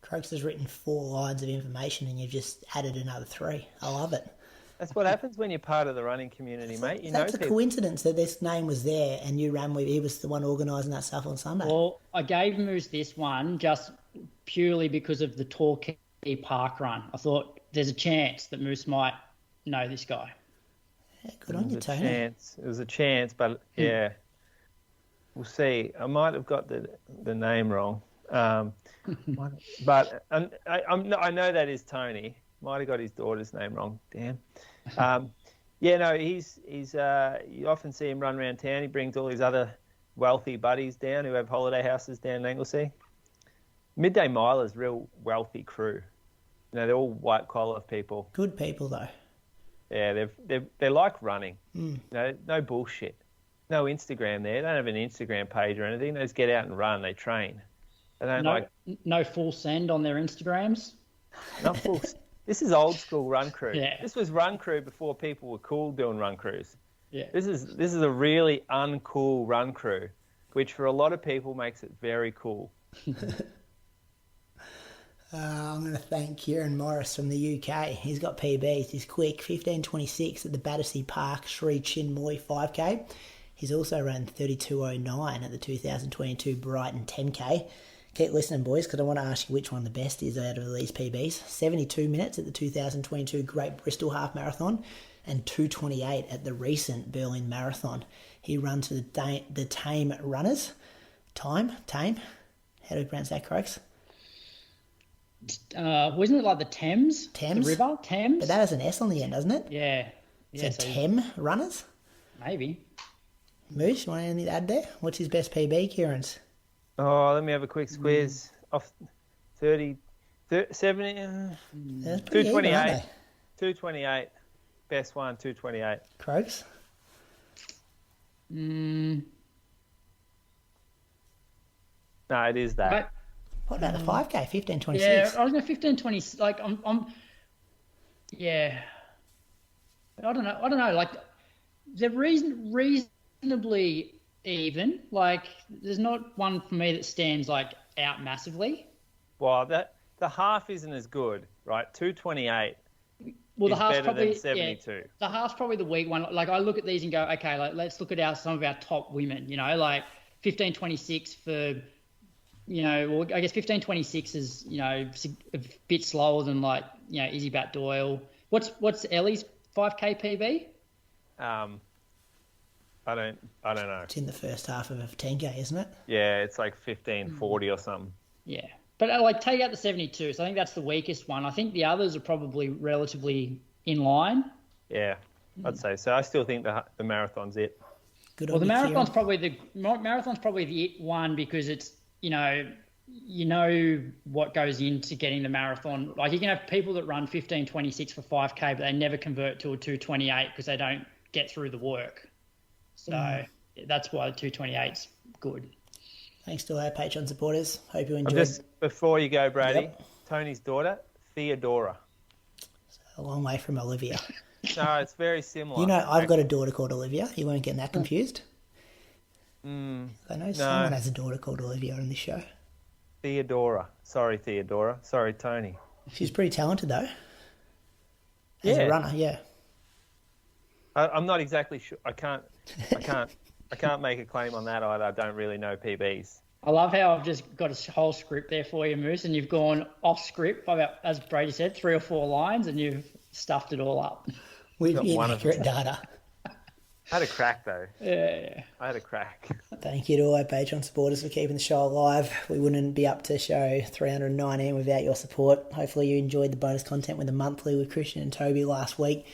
Croaks has written 4 lines of information and you've just added another 3. I love it. That's what happens when you're part of the running community, mate. That's a coincidence that this name was there and you ran with. He was the one organising that stuff on Sunday. Well, I gave Moose this one just purely because of the Torquay Park run. I thought there's a chance that Moose might know this guy. Yeah, good on you, Tony. It was a chance, but yeah, we'll see. I might have got the name wrong, but I know that is Tony. Might have got his daughter's name wrong. Damn. He's you often see him run around town. He brings all his other wealthy buddies down who have holiday houses down in Anglesey. Midday Milers, real wealthy crew. They're all white collar people. Good people though. Yeah, they like running. No bullshit. No Instagram there. They don't have an Instagram page or anything. They just get out and run. They train. They don't no full send on their Instagrams. Not full. This is old school run crew. Yeah. This was run crew before people were cool doing run crews. Yeah. This is a really uncool run crew, which for a lot of people makes it very cool. I'm going to thank Kieran Morris from the UK. He's got PBs. He's quick, 15:26 at the Battersea Park Sri Chinmoy 5K. He's also run 32:09 at the 2022 Brighton 10K. Keep listening, boys, because I want to ask you which one the best is out of these PBs. 72 minutes at the 2022 Great Bristol Half Marathon and 2:28 at the recent Berlin Marathon. He runs for the Tame Runners. Tame? How do we pronounce that, Croaks? Wasn't it like the Thames? Thames? The river? Thames? But that has an S on the end, doesn't it? Yeah. So Thames Runners? Maybe. Moose, you want anything to add there? What's his best PB, Kieran's? Oh, let me have a quick squeeze. Off 70, 228. 228. Best one, 228. Croaks? No, it is that. But, what about the 5K, 15:26? Yeah, I was going to 15:20. Like, yeah. I don't know. Like, they're reasonably even. Like, there's not one for me that stands like out massively. Well, the half isn't as good, right? 228. Well, the half's better probably than 72. Yeah, the half's probably the weak one. Like, I look at these and go, okay, like, let's look at some of our top women. Like 15:26 for, well, I guess 15:26 is a bit slower than like Izzy Bat Doyle. What's Ellie's 5K PB? I don't know. It's in the first half of a 10K, isn't it? Yeah, it's like 15:40 or something. Yeah. But like take out the 72, so I think that's the weakest one. I think the others are probably relatively in line. Yeah, I'd say so. I still think the marathon's it. Good. Well, the marathon's probably the it one because it's what goes into getting the marathon. Like you can have people that run 15:26 for 5K, but they never convert to a 2:28 because they don't get through the work. So that's why the 2:28's good. Thanks to our Patreon supporters. Hope you enjoyed. Just before you go, Brady, Yep. Tony's daughter, Theodora. A long way from Olivia. No, it's very similar. I've got a daughter called Olivia. You won't get that confused. I know someone has a daughter called Olivia on this show. Theodora. Sorry, Theodora. Sorry, Tony. She's pretty talented, though. As a runner, yeah. I'm not exactly sure. I can't make a claim on that either. I don't really know PBs. I love how I've just got a whole script there for you, Moose, and you've gone off script by about, as Brady said, 3 or 4 lines, and you've stuffed it all up. With inaccurate data. I had a crack, though. Yeah. I had a crack. Thank you to all our Patreon supporters for keeping the show alive. We wouldn't be up to show 319 without your support. Hopefully you enjoyed the bonus content with the monthly with Christian and Toby last week.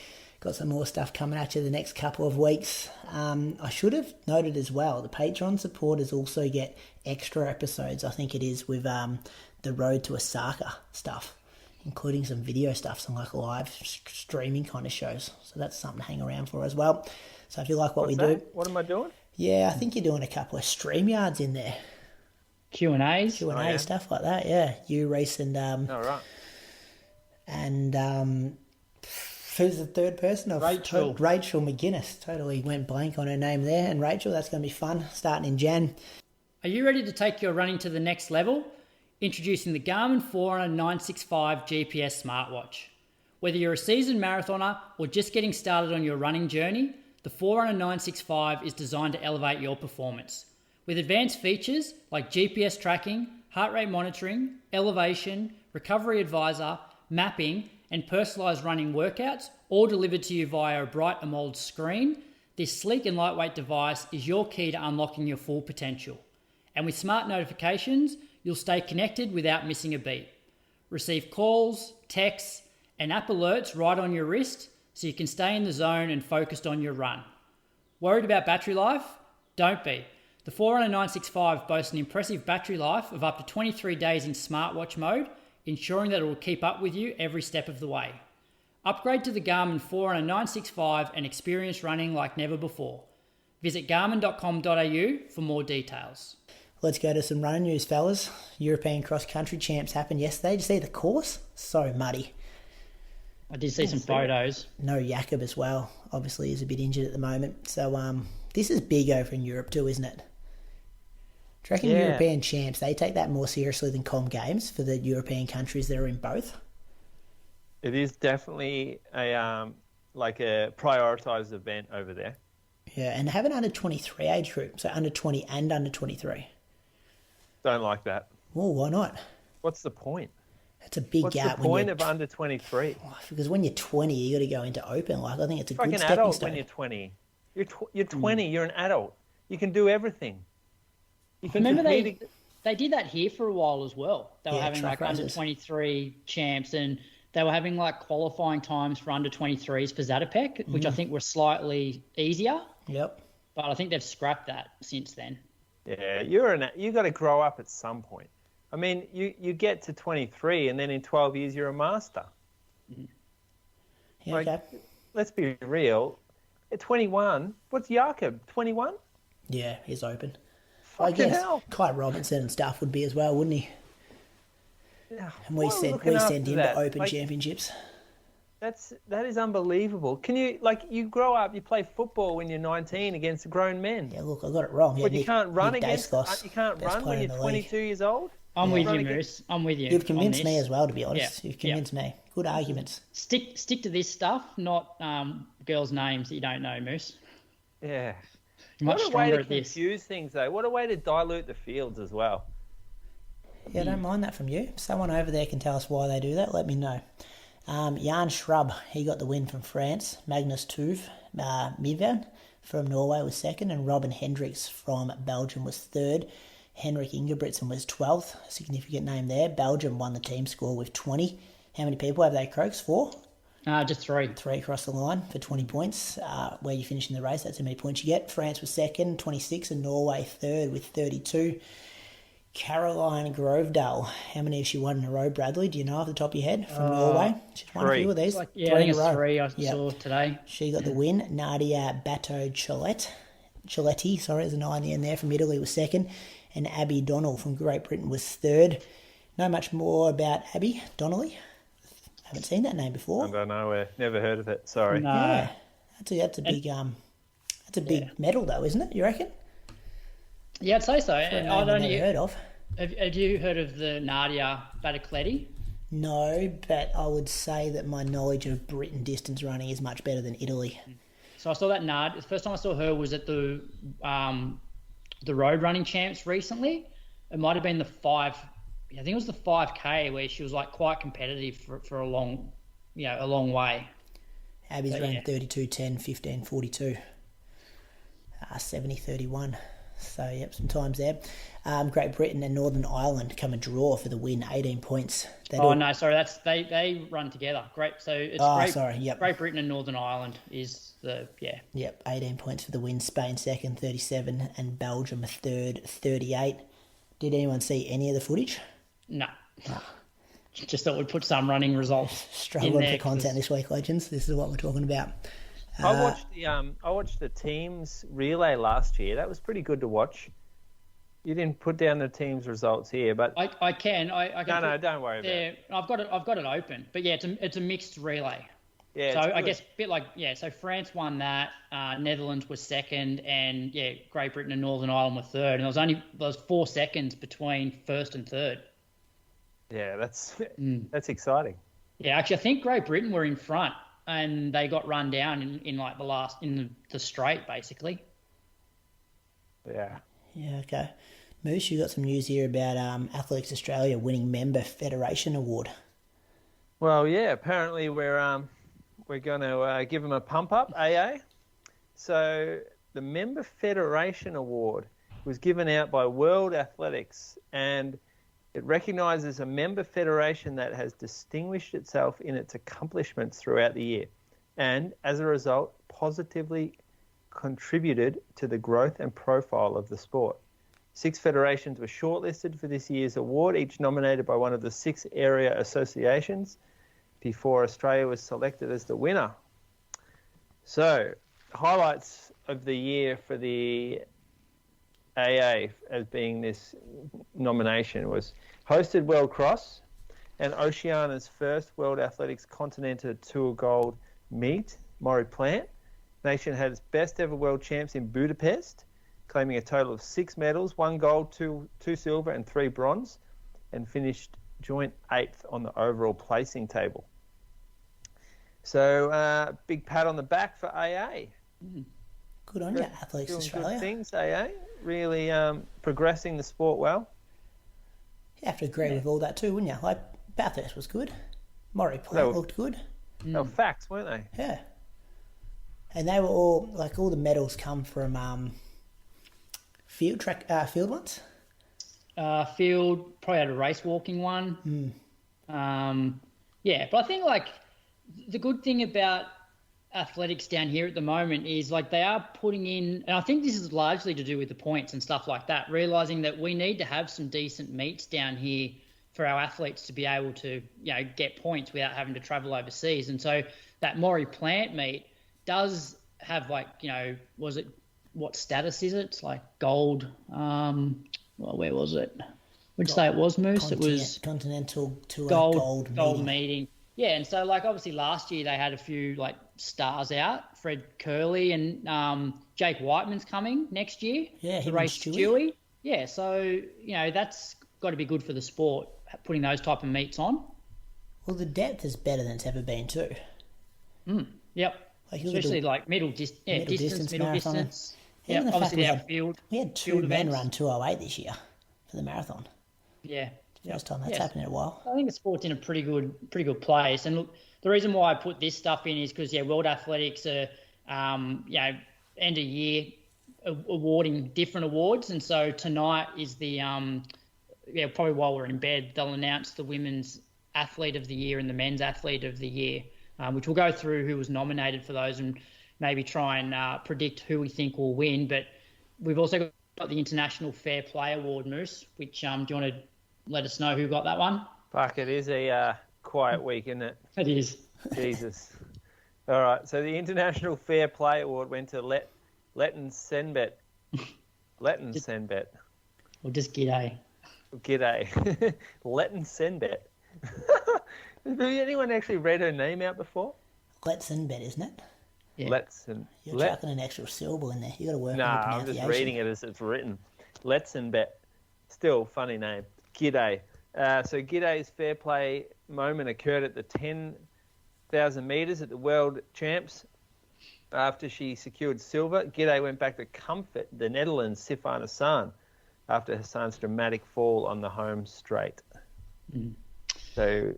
Got some more stuff coming at you the next couple of weeks. I should have noted as well, the Patreon supporters also get extra episodes, I think it is, with the Road to Osaka stuff, including some video stuff, some like live streaming kind of shows. So that's something to hang around for as well. So if you like what we do... What am I doing? Yeah, I think you're doing a couple of StreamYards in there. Q&As? Q&A, stuff like that, yeah. You, Reese, and... All right. And who's the third person? Rachel. Rachel McGuinness. Totally went blank on her name there. And Rachel, that's going to be fun, starting in Jan. Are you ready to take your running to the next level? Introducing the Garmin Forerunner 965 GPS smartwatch. Whether you're a seasoned marathoner or just getting started on your running journey, the Forerunner 965 is designed to elevate your performance. With advanced features like GPS tracking, heart rate monitoring, elevation, recovery advisor, mapping, and personalised running workouts, all delivered to you via a bright AMOLED screen, this sleek and lightweight device is your key to unlocking your full potential. And with smart notifications, you'll stay connected without missing a beat. Receive calls, texts, and app alerts right on your wrist so you can stay in the zone and focused on your run. Worried about battery life? Don't be. The Forerunner 965 boasts an impressive battery life of up to 23 days in smartwatch mode, ensuring that it will keep up with you every step of the way. Upgrade to the Garmin Forerunner 965 and experience running like never before. Visit garmin.com.au for more details. Let's go to some running news, fellas. European cross-country champs happened yesterday. Did you see the course? So muddy. I did see some photos. No Jakob as well. Obviously, he's a bit injured at the moment. So this is big over in Europe too, isn't it? Do you reckon European champs, they take that more seriously than Com Games for the European countries that are in both? It is definitely a prioritised event over there. Yeah, and they have an under-23 age group, so under-20 and under-23. Don't like that. Well, why not? What's the point? It's a big What's gap. the point of under 23? Because when you're 20, you got to go into open. Like, I think it's a Like good an stepping adult stone. when you're 20. You're 20. You're an adult. You can do everything. You can Remember compete they did that here for a while as well. They were having track like under races. 23 champs, and they were having like qualifying times for under 23s for Zatopek, which I think were slightly easier. Yep. But I think they've scrapped that since then. Yeah, you got to grow up at some point. I mean, you get to 23, and then in 12 years you're a master. Yeah, Like, okay. let's be real. At 21, what's Jakob? 21? Yeah, he's open. Fucking I guess hell. Kai Robinson and stuff would be as well, wouldn't he? Yeah, And we why are send looking him after that? to open Like, championships. That is unbelievable. Can you grow up? You play football when you're 19 against grown men, Yeah, look, I got it wrong. but Yeah, you can't run Nick against. Daskos, You can't best run player when in you're the league. 22 years old. I'm with Run you, against- Moose. I'm with you. You've convinced on me this. as well, to be honest. Yeah, You've convinced me. Good arguments. Stick to this stuff, not girls' names that you don't know, Moose. Yeah. You're much What a way stronger to at this. confuse things, though. What a way to dilute the fields as well. Yeah, I don't mind that from you. If someone over there can tell us why they do that, let me know. Yann Shrub, he got the win from France. Magnus Tuve Mivan from Norway was second, and Robin Hendricks from Belgium was third. Henrik Ingebrigtsen was 12th, a significant name there. Belgium won the team score with 20. How many people have they, Croaks? 4? Just 3. 3 across the line for 20 points. Where you finish in the race, that's how many points you get. France was second, 26, and Norway third with 32. Karoline Grovdal, how many has she won in a row, Bradley? Do you know off the top of your head from Norway? She's won a 3. few of these. I think it's 3 I Yep. saw today. She got the win. Nadia Cialetti, there's an I in the end there, from Italy was second. And Abby Donnell from Great Britain was third. Know much more about Abby Donnelly? Haven't seen that name before. I don't know. Never heard of it. Sorry. No. Yeah, that's a big medal though, isn't it? You reckon? Yeah, I'd say so. A name I I've don't never heard of. Have you heard of the Nadia Batacleti? No, but I would say that my knowledge of Britain distance running is much better than Italy. So I saw that The first time I saw her was at the road running champs recently. It might have been the 5. I think it was the 5K where she was like quite competitive for a long way. Abby's But, ran yeah. 32, 10, 15, 42, 70, 31. So, yep, some times there. Great Britain and Northern Ireland come a draw for the win, 18 points. No, sorry, they run together. Great, so it's Great Britain and Northern Ireland is Yep, 18 points for the win. Spain second, 37, and Belgium third, 38. Did anyone see any of the footage? No. Just thought we'd put some running results. Struggling for content this week, legends. This is what we're talking about. I watched the teams relay last year. That was pretty good to watch. You didn't put down the team's results here, but I can. I can. No, don't worry about it. I've got it open. But yeah, it's a mixed relay. Yeah. So I guess a bit like So France won that. Netherlands was second, and Great Britain and Northern Ireland were third. And there was 4 seconds between first and third. Yeah, that's exciting. Yeah, actually, I think Great Britain were in front, and they got run down in like the straight basically. Yeah. Yeah, okay. Moose, you got some news here about Athletics Australia winning Member Federation Award. Well, yeah, apparently we're going to give them a pump up, AA. So the Member Federation Award was given out by World Athletics, and it recognises a member federation that has distinguished itself in its accomplishments throughout the year, and as a result, positively contributed to the growth and profile of the sport. 6 federations were shortlisted for this year's award, each nominated by one of the 6 area associations, before Australia was selected as the winner. So, highlights of the year for the AA as being this nomination was hosted World Cross and Oceania's first World Athletics Continental Tour Gold meet, Maury Plant. Nation had its best ever world champs in Budapest, claiming a total of 6 medals, 1 gold, 2 silver and 3 bronze, and finished joint 8th on the overall placing table. So, big pat on the back for AA. Good on you, Athletics Doing Australia. Good things, AA. Really progressing the sport well. You have to agree with all that too, wouldn't you? Like, Bathurst was good. Maury Plant looked good. They were facts, weren't they? Yeah. And they were all the medals come from field ones. Field probably had a race walking one. But I think like the good thing about athletics down here at the moment is like they are putting in, and I think this is largely to do with the points and stuff like that, realizing that we need to have some decent meets down here for our athletes to be able to, get points without having to travel overseas. And so that Maury Plant meet does have what status is it? It's like gold. Where was it? Would you say it was, Moose? It was Continental Tour gold meeting. meeting. Yeah, and so like obviously last year they had a few like stars out. Fred Curley and Jake Whiteman's coming next year. Yeah, to race Stewie. Yeah, so that's got to be good for the sport, putting those type of meets on. Well, the depth is better than it's ever been too. Yep. Especially like middle distance. Yeah, obviously our field. We had 2 men run 2:08 this year for the marathon. Yeah. First time that's happened in a while. I think the sport's in a pretty good place. And look, the reason why I put this stuff in is because World Athletics are end of year awarding different awards, and so tonight is the probably while we're in bed they'll announce the women's athlete of the year and the men's athlete of the year, which we'll go through who was nominated for those and maybe try and predict who we think will win. But we've also got the International Fair Play Award, Moose, which do you want to let us know who got that one? Fuck, it is a quiet week, isn't it? It is. Jesus. All right, so the International Fair Play Award went to Letesenbet. Letesenbet. Or just Gidey. Gidey. Letesenbet. Has anyone actually read her name out before? Letesenbet, isn't it? Yeah. You're chucking an extra syllable in there. You got to work on the I'm pronunciation. just reading it as it's written. Letesenbet. Still, funny name. Gidey. So Gidey's fair play moment occurred at the 10,000 metres at the World Champs. After she secured silver, Gidey went back to comfort the Netherlands' Sifan Hassan after Hassan's dramatic fall on the home straight. So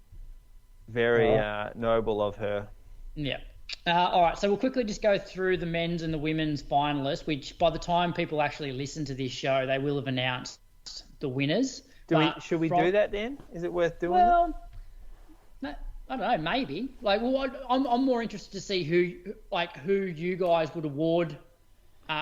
very noble of her. Yeah. All right, so we'll quickly just go through the men's and the women's finalists, which by the time people actually listen to this show, they will have announced the winners. Should we do that then? Is it worth doing that? I don't know, maybe. I'm more interested to see who you guys would award,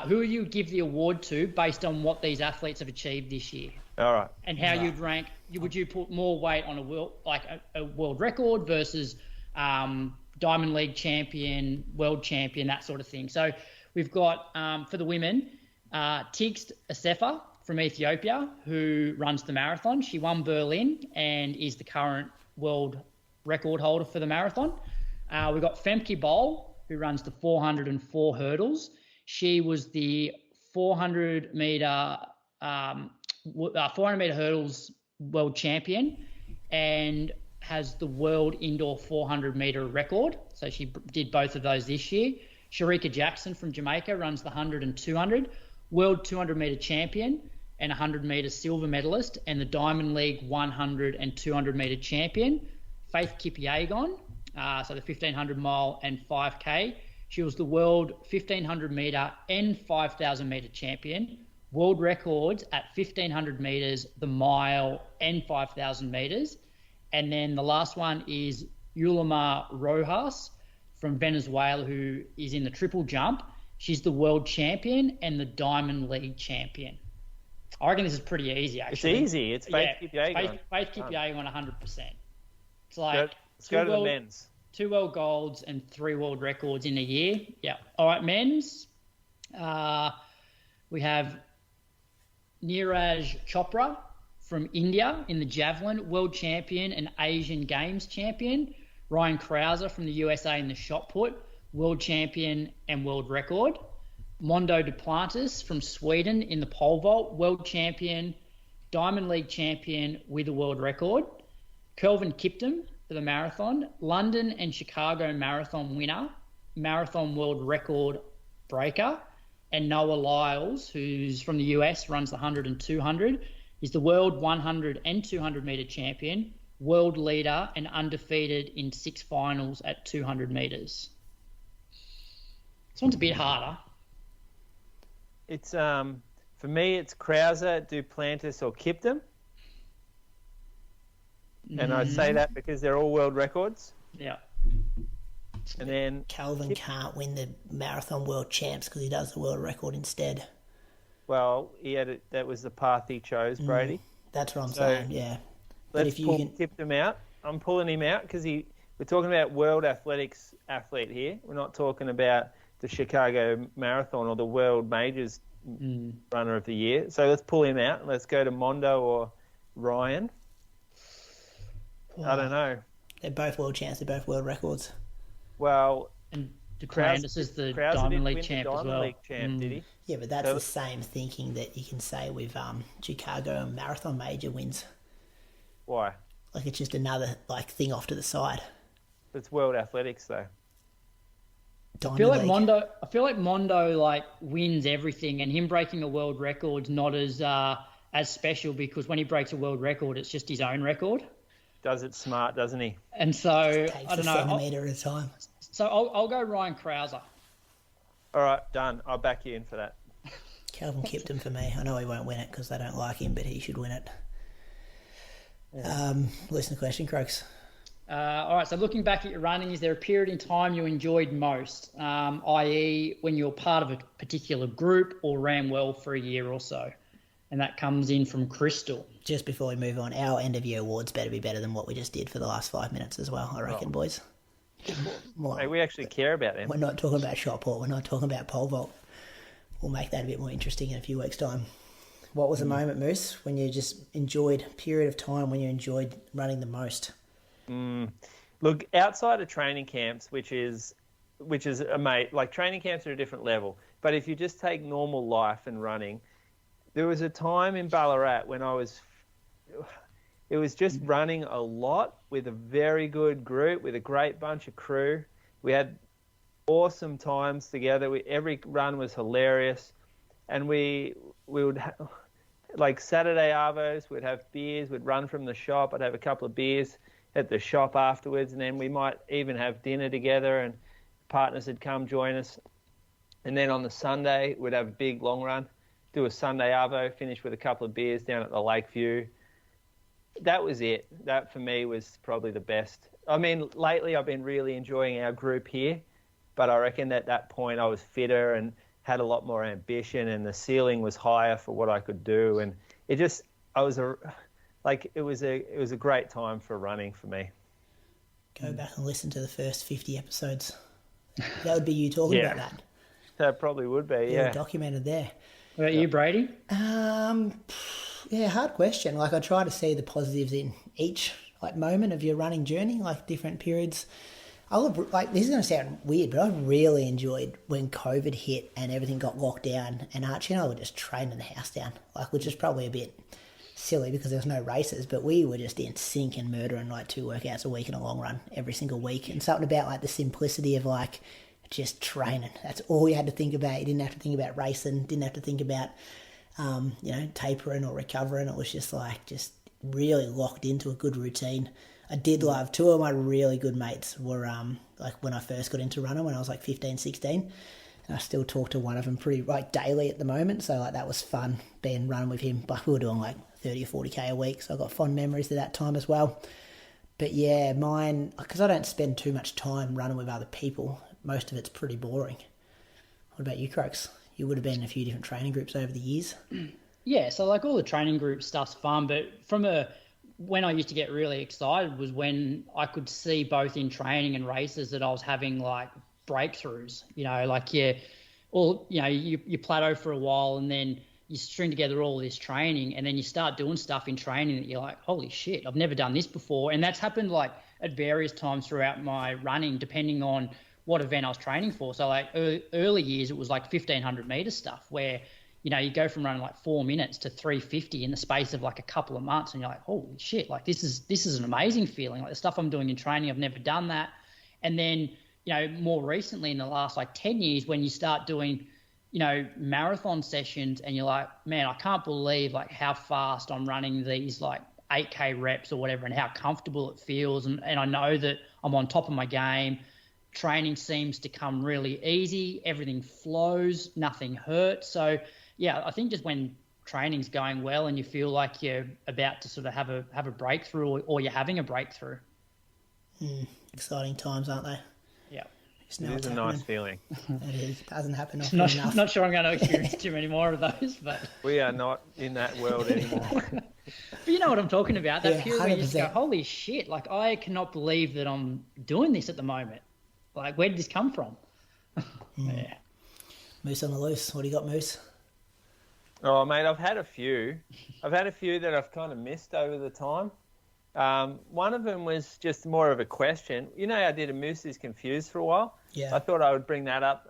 who you would give the award to based on what these athletes have achieved this year. All right. And how you'd rank. Would you put more weight on a world record versus Diamond League champion, world champion, that sort of thing? So we've got for the women, Tigst Asefa from Ethiopia who runs the marathon. She won Berlin and is the current world record holder for the marathon. We've got Femke Bol, who runs the 404 hurdles. She was the 400 meter hurdles world champion and has the world indoor 400 meter record. So she did both of those this year. Sharika Jackson from Jamaica runs the 100 and 200, world 200 meter champion and 100 meter silver medalist, and the Diamond League 100 and 200 meter champion. Faith Kipyegon, so the 1500 mile and 5K. She was the world 1500 meter and 5000 meter champion. World records at 1500 meters, the mile and 5000 meters. And then the last one is Yulima Rojas from Venezuela, who is in the triple jump. She's the world champion and the Diamond League champion. I reckon this is pretty easy, actually. It's easy. It's Faith Kipyegon. Faith Kipyegon 100%. It's like let's go to the men's. 2 world golds and 3 world records in a year. Yeah. All right, men's. We have Neeraj Chopra from India in the javelin, world champion and Asian Games champion. Ryan Krauser from the USA in the shot put, world champion and world record. Mondo Duplantis from Sweden in the pole vault, world champion, Diamond League champion with a world record. Kelvin Kiptum for the marathon, London and Chicago marathon winner, marathon world record breaker. And Noah Lyles, who's from the US, runs the 100 and 200. He's the world 100 and 200 meter champion, world leader and undefeated in 6 finals at 200 meters. This one's a bit harder. It's for me, it's Krauser, Duplantis, or Kiptum. And I say that because they're all world records. Yeah. And then Calvin can't win the marathon world champs because he does the world record instead. Well, that was the path he chose, Brady. That's what I'm saying, yeah. Let's pull Kiptum out. I'm pulling him out because we're talking about world athletics athlete here. We're not talking about the Chicago Marathon or the World Majors runner of the year. So let's pull him out. Let's go to Mondo or Ryan. I don't know. They're both world champs. They're both world records. Well, and Duplantis is the Diamond League champ as well. League champ, did he? Yeah, but that's the same thinking that you can say with Chicago and marathon major wins. Why? Like it's just another thing off to the side. It's world athletics though. I feel like Mondo wins everything, and him breaking a world record's not as special because when he breaks a world record, it's just his own record. Does it smart, doesn't he? And so I don't know. Centimetre at a time. So I'll go Ryan Krauser. All right, done. I'll back you in for that. Calvin Kiptum for me. I know he won't win it because they don't like him, but he should win it. Listen to the question, Croaks. All right, so looking back at your running, is there a period in time you enjoyed most, i.e. when you were part of a particular group or ran well for a year or so? And that comes in from Crystal. Just before we move on, our end of year awards better be better than what we just did for the last 5 minutes as well, I reckon, boys. Hey, we actually care about them. We're not talking about shot put. We're not talking about pole vault. We'll make that a bit more interesting in a few weeks' time. What was the moment, Moose, when you just enjoyed, period of time when you enjoyed running the most? Look, outside of training camps, which is training camps are a different level. But if you just take normal life and running, there was a time in Ballarat when it was just running a lot with a very good group, with a great bunch of crew. We had awesome times together. Every run was hilarious. And we would Saturday arvos, we'd have beers, we'd run from the shop. I'd have a couple of beers at the shop afterwards, and then we might even have dinner together, and partners would come join us. And then on the Sunday, we'd have a big long run, do a Sunday arvo, finish with a couple of beers down at the Lakeview. That was it. That for me was probably the best. I mean, lately I've been really enjoying our group here, but I reckon at that point I was fitter and had a lot more ambition, and the ceiling was higher for what I could do, and it was a great time for running for me. Go back and listen to the first 50 episodes. That would be you talking about that. That probably would be, Documented there. What about you, Brady? Yeah, hard question. Like, I try to see the positives in each moment of your running journey, like different periods. This is going to sound weird, but I really enjoyed when COVID hit and everything got locked down, and Archie and I were just training the house down, which is probably a bit silly because there was no races, but we were just in sync and murdering 2 workouts a week in a long run every single week. And something about the simplicity of just training. That's all you had to think about. You didn't have to think about racing, didn't have to think about tapering or recovering. It was just really locked into a good routine. I did love 2 of my really good mates were when I first got into running when I was 15, 16. And I still talk to one of them pretty daily at the moment. So that was fun being running with him. But we were doing 30 or 40k a week. So I got fond memories of that time as well. But yeah, mine, because I don't spend too much time running with other people, most of it's pretty boring. What about you, Croaks? You would have been in a few different training groups over the years. Yeah, so all the training group stuff's fun, but when I used to get really excited was when I could see both in training and races that I was having breakthroughs. You plateau for a while and then you string together all this training and then you start doing stuff in training that you're like, holy shit, I've never done this before. And that's happened at various times throughout my running, depending on what event I was training for. So early years, it was 1,500 meter stuff where, you go from running 4 minutes to 350 in the space of a couple of months, and you're like, holy shit, this is an amazing feeling. The stuff I'm doing in training, I've never done that. And then, more recently in the last 10 years, when you start doing, marathon sessions and you're like, man, I can't believe how fast I'm running these 8K reps or whatever and how comfortable it feels. And I know that I'm on top of my game. Training seems to come really easy. Everything flows. Nothing hurts. So, yeah, I think just when training's going well and you feel like you're about to sort of have a breakthrough or you're having a breakthrough. Exciting times, aren't they? Yeah. It is a nice feeling. It is. Doesn't happen often enough. Not sure I'm going to experience too many more of those, but we are not in that world anymore. But you know what I'm talking about. That period where you just go, 100%. holy shit, I cannot believe that I'm doing this at the moment. Where did this come from? Yeah. Moose on the loose. What do you got, Moose? Oh, mate, I've had a few. That I've kind of missed over the time. One of them was just more of a question. I did a Moose is Confused for a while. Yeah. I thought I would bring that up.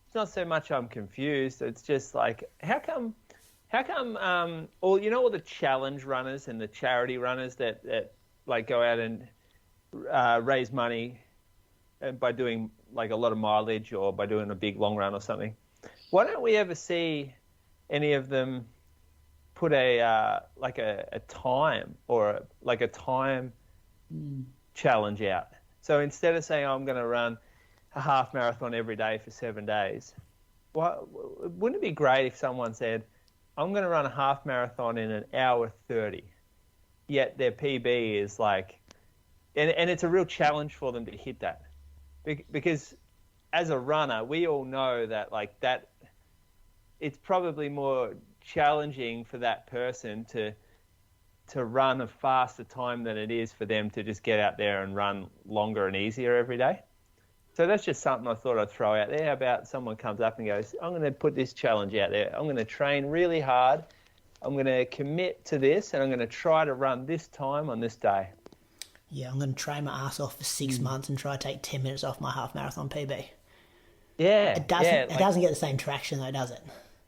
It's not so much I'm confused. It's just how come all the challenge runners and the charity runners that go out and raise money by doing a lot of mileage or by doing a big long run or something. Why don't we ever see any of them put a time or a time challenge out? So instead of saying I'm going to run a half marathon every day for 7 days, wouldn't it be great if someone said I'm going to run a half marathon in 1 hour 30, yet their PB is and it's a real challenge for them to hit that, because as a runner we all know that that it's probably more challenging for that person to run a faster time than it is for them to just get out there and run longer and easier every day. So that's just something I thought I'd throw out there. How about someone comes up and goes, I'm going to put this challenge out there. I'm going to train really hard. I'm going to commit to this and I'm going to try to run this time on this day. Yeah, I'm going to train my ass off for 6 months and try to take 10 minutes off my half marathon PB. Yeah. It doesn't get the same traction though, does it?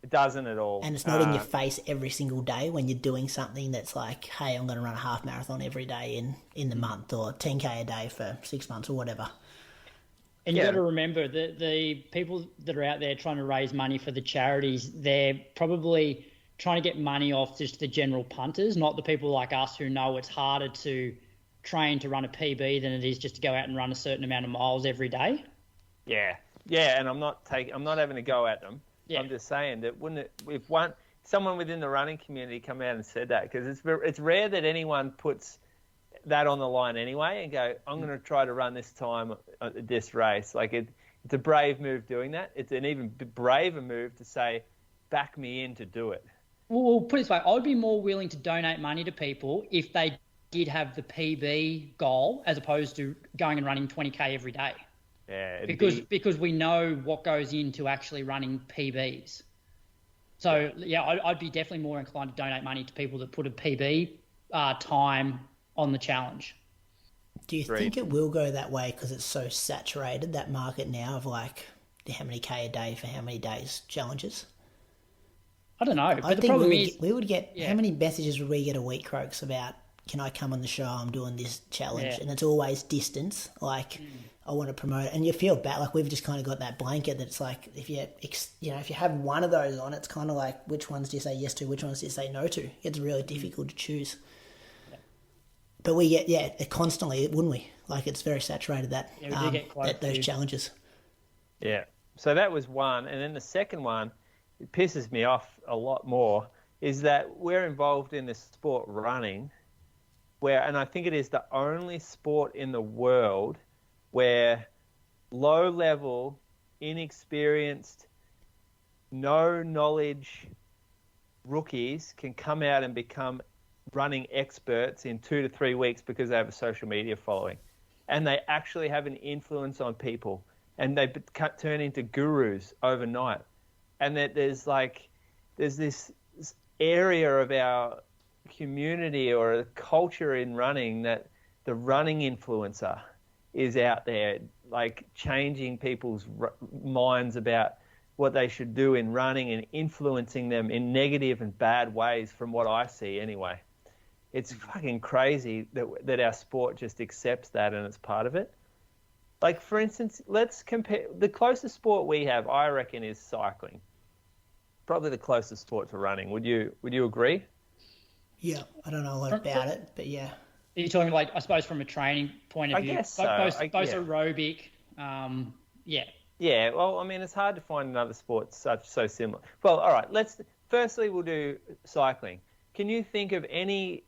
It doesn't at all. And it's not in your face every single day when you're doing something that's hey, I'm going to run a half marathon every day in the month or 10K a day for 6 months or whatever. And you've got to remember that the people that are out there trying to raise money for the charities, they're probably trying to get money off just the general punters, not the people like us who know it's harder to train to run a PB than it is just to go out and run a certain amount of miles every day. Yeah, and I'm not having to go at them. Yeah. I'm just saying that if someone within the running community come out and said that, because it's rare that anyone puts that on the line anyway and go, I'm going to try to run this time at this race. It's a brave move doing that. It's an even braver move to say, back me in to do it. Well, put it this way, I would be more willing to donate money to people if they did have the PB goal as opposed to going and running 20K every day. Yeah, because we know what goes into actually running PBs. So, yeah, I'd be definitely more inclined to donate money to people that put a PB time on the challenge. Do you think it will go that way because it's so saturated, that market now of like how many K a day for how many days challenges? I don't know. But I the think problem is... we would get... How many messages would we get a week, Croaks, about, can I come on the show, I'm doing this challenge? Yeah. And it's always distance, like... I want to promote it, and you feel bad. Like, we've just kind of got that blanket that it's like, if you have one of those on, it's kind of like, which ones do you say yes to, which ones do you say no to? It's really difficult to choose. Yeah. But we get, it constantly, wouldn't we? Like, it's very saturated, that we do get quite those challenges. Yeah. So that was one, and then the second one, it pisses me off a lot more, is that we're involved in this sport running, and I think it is the only sport in the world where low-level, inexperienced, no-knowledge rookies can come out and become running experts in 2 to 3 weeks because they have a social media following. And they actually have an influence on people. And they turn into gurus overnight. And that there's this area of our community or a culture in running that the running influencer is out there, like changing people's minds about what they should do in running and influencing them in negative and bad ways from what I see anyway. It's fucking crazy that our sport just accepts that and it's part of it. Like, for instance, let's compare. The closest sport we have, I reckon, is cycling. Probably the closest sport to running. Would you agree? Yeah, I don't know a lot about it, but yeah. Are you talking, like, I suppose, from a training point of view? I guess so. Both aerobic, yeah. Yeah, well, I mean, it's hard to find another sport so similar. Well, all right, firstly, we'll do cycling. Can you think of any,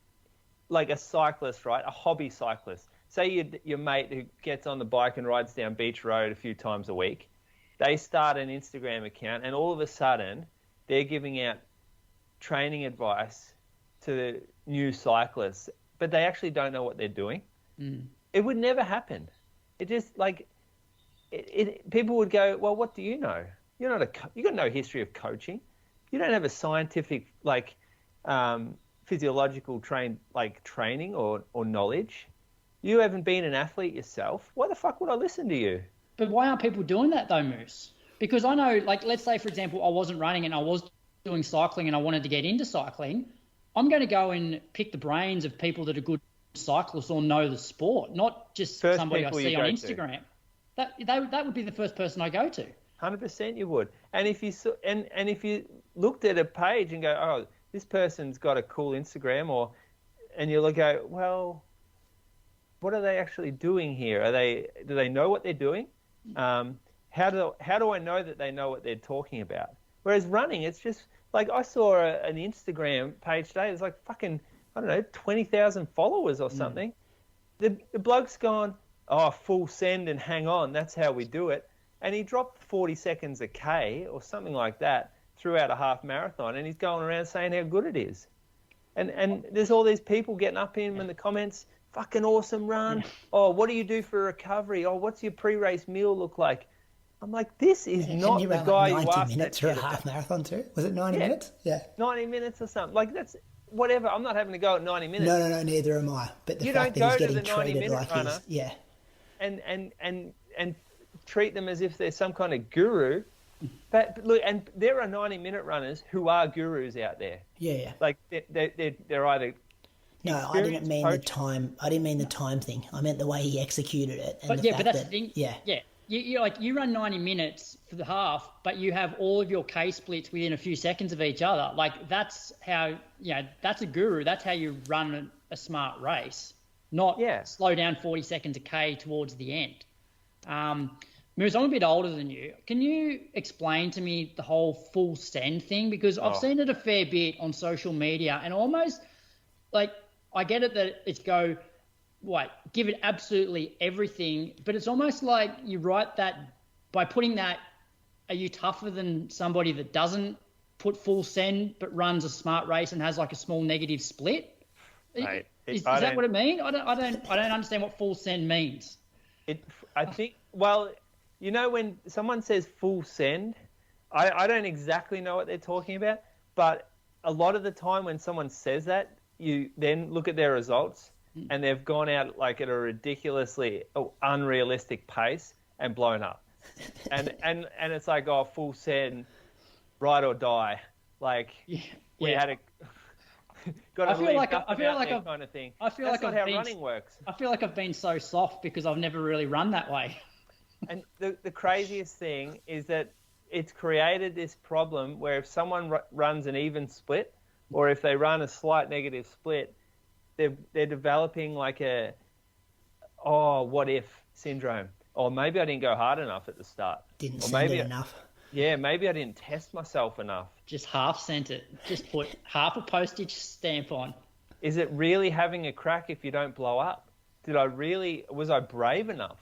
like a cyclist, right, a hobby cyclist? Say your mate who gets on the bike and rides down Beach Road a few times a week. They start an Instagram account, and all of a sudden, they're giving out training advice to new cyclists, but they actually don't know what they're doing. It would never happen. It just, like, people would go, well, what do you know? You've got no history of coaching. You don't have a scientific, like, physiological training or knowledge. You haven't been an athlete yourself. Why the fuck would I listen to you? But why aren't people doing that though, Moose? Because I know, like, let's say, for example, I wasn't running and I was doing cycling and I wanted to get into cycling. I'm going to go and pick the brains of people that are good cyclists or know the sport, not just somebody I see on Instagram. That would be the first person I go to. 100% you would. And if you looked at a page and go, oh, this person's got a cool Instagram, and you'll go, well, what are they actually doing here? Do they know what they're doing? How do I know that they know what they're talking about? Whereas running, it's just like, I saw an Instagram page today. It's like fucking, I don't know, 20,000 followers or something. The bloke's gone, oh, full send and hang on. That's how we do it. And he dropped 40 seconds a K or something like that throughout a half marathon. And he's going around saying how good it is. And there's all these people getting up in the comments, fucking awesome run. Oh, what do you do for recovery? Oh, what's your pre-race meal look like? I'm like, this is not the guy you asked. 90 minutes for a half marathon too? Was it 90 minutes? Yeah. 90 minutes or something. Like, that's whatever. I'm not having to go at 90 minutes. No, neither am I. But the fact that he's getting treated like he's... Yeah. And treat them as if they're some kind of guru. But look, and there are 90-minute runners who are gurus out there. Yeah. Like, they're either... No, I didn't mean the time. I didn't mean the time thing. I meant the way he executed it. And but that's the thing. Yeah. You run 90 minutes for the half, but you have all of your K splits within a few seconds of each other. Like, that's how, that's a guru. That's how you run a smart race, not slow down 40 seconds a K towards the end. Moose, I'm a bit older than you. Can you explain to me the whole full send thing? Because I've seen it a fair bit on social media, and almost, like, I get it that it's give it absolutely everything, but it's almost like you write that by putting that, are you tougher than somebody that doesn't put full send but runs a smart race and has like a small negative split? Right. Is that what it means? I don't understand what full send means. I think, well, when someone says full send, I don't exactly know what they're talking about, but a lot of the time when someone says that, you then look at their results and they've gone out like at a ridiculously unrealistic pace and blown up. And it's like, oh, full send, ride or die. Like we had a got to leave nothing out there kind of thing. That's not how running works. I feel like I've been so soft because I've never really run that way. And the craziest thing is that it's created this problem where if someone runs an even split, or if they run a slight negative split, they're developing like what if syndrome. Or maybe I didn't go hard enough at the start. Didn't send it enough. Yeah, maybe I didn't test myself enough. Just half sent it. Just put half a postage stamp on. Is it really having a crack if you don't blow up? Was I brave enough?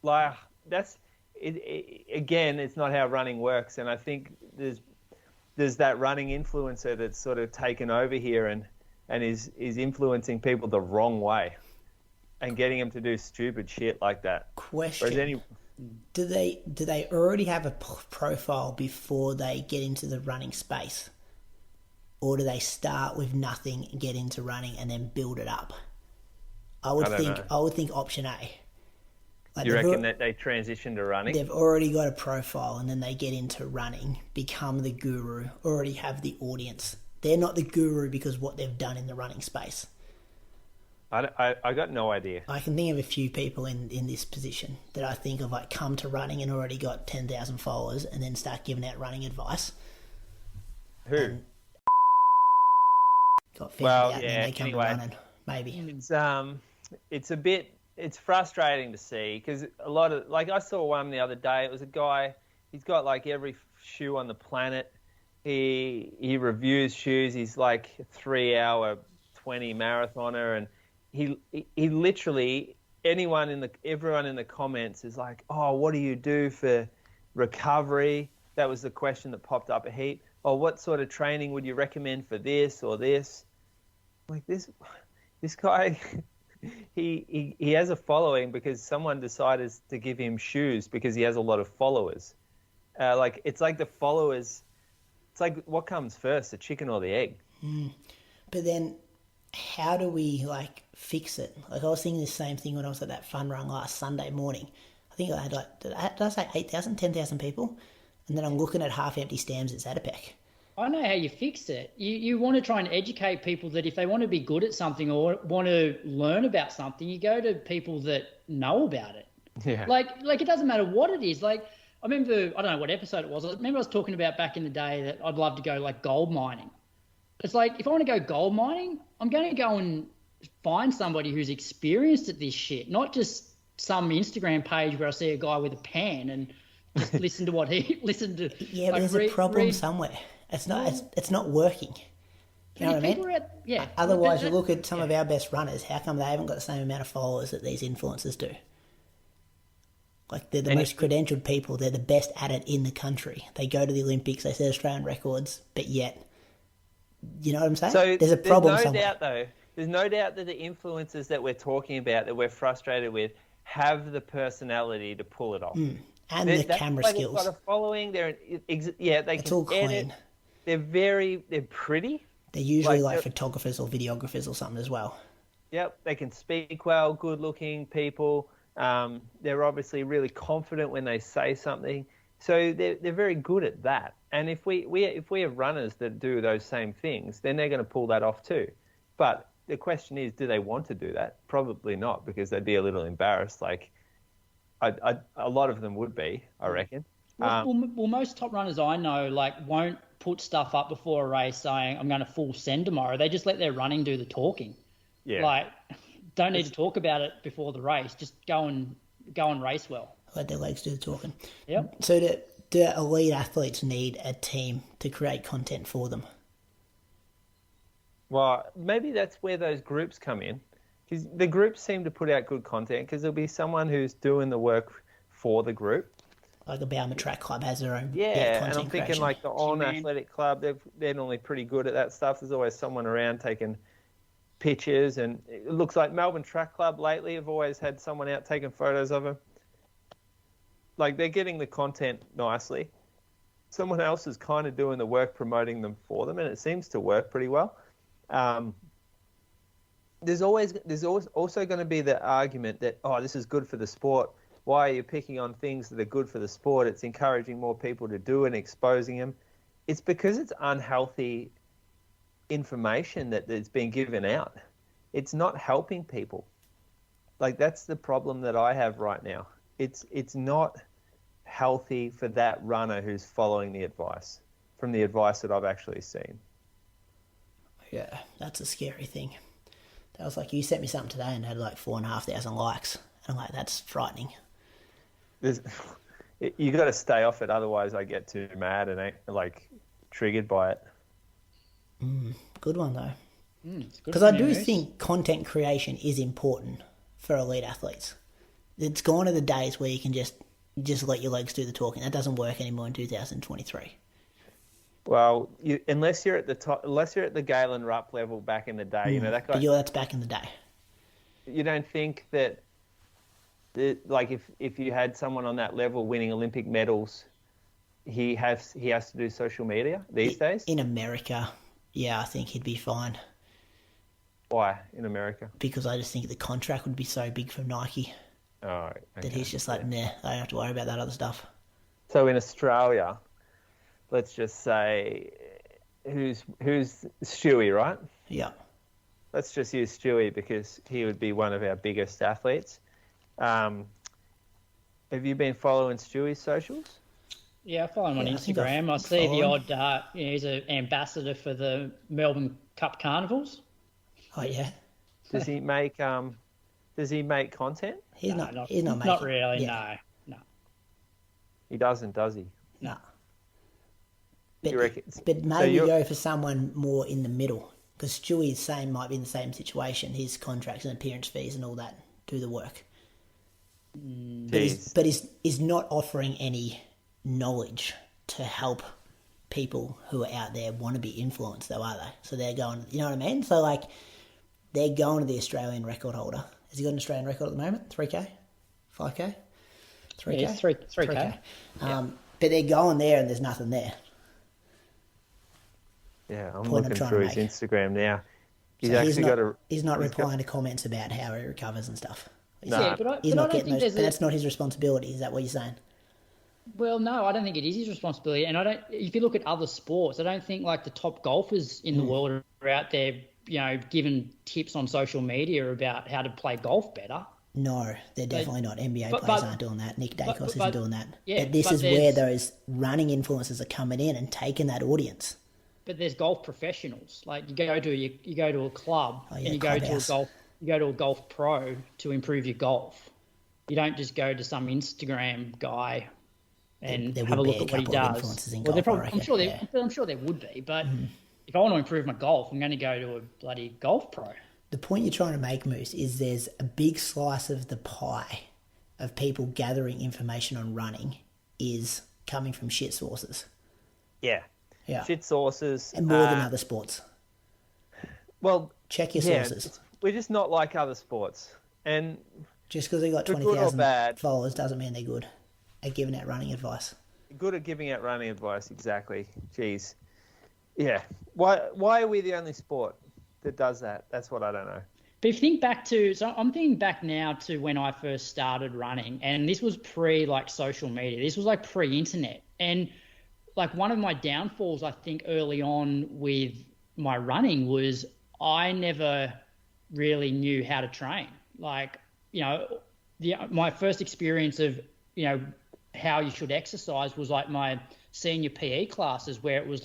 Like, that's... Again, it's not how running works, and I think there's that running influencer that's sort of taken over here and is influencing people the wrong way and getting them to do stupid shit like that. Question: Do they already have a profile before they get into the running space, or do they start with nothing and get into running and then build it up? I would think option A. Like you reckon that they transition to running? They've already got a profile and then they get into running, become the guru, already have the audience. They're not the guru because what they've done in the running space. I got no idea. I can think of a few people in this position that I think of, like, come to running and already got 10,000 followers and then start giving out running advice. Who? And got found out and then they come to running. Maybe. It's frustrating to see because a lot of, like, I saw one the other day. It was a guy, he's got like every shoe on the planet. He reviews shoes. He's like a 3-hour 20 marathoner, and he literally, everyone in the comments is like, oh, what do you do for recovery? That was the question that popped up a heap. Oh, what sort of training would you recommend for this or this? Like this guy. He has a following because someone decided to give him shoes because he has a lot of followers. It's like the followers. It's like what comes first, the chicken or the egg? But then, how do we fix it? Like I was thinking the same thing when I was at that fun run last Sunday morning. I think I had did I say 8,000, 10,000 people? And then I'm looking at half empty stands at Zadapec. I know how you fix it. You want to try and educate people that if they want to be good at something or want to learn about something, you go to people that know about it. Yeah. Like it doesn't matter what it is. Like I remember, I don't know what episode it was. I remember I was talking about back in the day that I'd love to go gold mining. It's like if I want to go gold mining, I'm going to go and find somebody who's experienced at this shit, not just some Instagram page where I see a guy with a pan and just listen to what he listened to. Yeah, but there's a problem somewhere. It's not working. You know what I mean? Otherwise, you look at some of our best runners. How come they haven't got the same amount of followers that these influencers do? Like, they're the most credentialed people. They're the best at it in the country. They go to the Olympics. They set Australian records. But yet, you know what I'm saying? So there's a problem somewhere. Doubt, though. There's no doubt that the influencers that we're talking about, that we're frustrated with, have the personality to pull it off. And the camera skills. They've got a following. They it's can all clean. edit. They're pretty. They're usually like photographers or videographers or something as well. Yep, they can speak well, good-looking people. They're obviously really confident when they say something. So they're very good at that. And if we have runners that do those same things, then they're going to pull that off too. But the question is, do they want to do that? Probably not, because they'd be a little embarrassed. Like, a lot of them would be, I reckon. Well, most top runners I know won't put stuff up before a race saying I'm going to full send tomorrow. They just let their running do the talking. Yeah. Don't need to talk about it before the race. Just go and race well. Let their legs do the talking. Yep. So do elite athletes need a team to create content for them? Well, maybe that's where those groups come in. Because the groups seem to put out good content because there'll be someone who's doing the work for the group. Like a Bowman Track Club has their own content and I'm thinking creation. like the On Athletic Club, they're normally pretty good at that stuff. There's always someone around taking pictures, and it looks like Melbourne Track Club lately have always had someone out taking photos of them. Like, they're getting the content nicely. someone else is kind of doing the work promoting them for them, and it seems to work pretty well. There's also going to be the argument that, oh, this is good for the sport. Why are you picking on things that are good for the sport? It's encouraging more people to do it and exposing them. It's because it's unhealthy information that's being given out. It's not helping people. Like, that's the problem that I have right now. It's not healthy for that runner who's following the advice, from the advice that I've actually seen. Yeah, that's a scary thing. That was like, you sent me something today and had like 4,500 likes. And I'm like, that's frightening. You got to stay off it, otherwise I get too mad and like triggered by it. Good one though. Because I do think content creation is important for elite athletes. It's gone are the days where you can just let your legs do the talking. That doesn't work anymore in 2023. Well, unless you're at the top, unless you're at the Galen Rupp level back in the day, you know that guy. But that's back in the day. You don't think that, like, if you had someone on that level winning Olympic medals, he has to do social media these days? In America, yeah, I think he'd be fine. Why in America? Because I just think the contract would be so big from Nike that he's just like, nah, I don't have to worry about that other stuff. So in Australia, let's just say, who's Stewie, right? Yeah. Let's just use Stewie because he would be one of our biggest athletes. Have you been following Stewie's socials? Yeah, I follow him on Instagram. I see the odd, he's an ambassador for the Melbourne Cup Carnivals. Oh, yeah. Does he make content? He's not making. Not really, no. He doesn't, does he? No. But maybe go for someone more in the middle, because Stewie's might be in the same situation. His contracts and appearance fees and all that do the work. But he's not offering any knowledge to help people who are out there want to be influenced, though, are they? So they're going, you know what I mean? So, like, they're going to the Australian record holder. Has he got an Australian record at the moment? 3K? 5K? 3K? Yeah, 3K. But they're going there and there's nothing there. Yeah, I'm looking through his Instagram now. He's not replying to comments about how he recovers and stuff. Yeah, but that's not his responsibility. Is that what you're saying? Well, no, I don't think it is his responsibility. And if you look at other sports, I don't think like the top golfers in the world are out there, giving tips on social media about how to play golf better. No, they're definitely not. NBA players aren't doing that. Nick Dacos isn't doing that. Yeah, but this is where those running influencers are coming in and taking that audience. But there's golf professionals. Like you go to a club and you go to a golf pro to improve your golf. You don't just go to some Instagram guy and have a look at what he does. I'm sure there would be, but if I want to improve my golf, I'm going to go to a bloody golf pro. The point you're trying to make, Moose, is there's a big slice of the pie of people gathering information on running is coming from shit sources. Yeah. Shit sources. And more than other sports. Well, check your sources. We're just not like other sports. And just because they got 20,000 followers doesn't mean they're good at giving out running advice. Good at giving out running advice, exactly. Jeez. Yeah. Why are we the only sport that does that? That's what I don't know. But if you think back I'm thinking back now to when I first started running, and this was social media. This was pre-internet. And one of my downfalls, I think, early on with my running was I never really knew how to train. My first experience of, how you should exercise was my senior PE classes where it was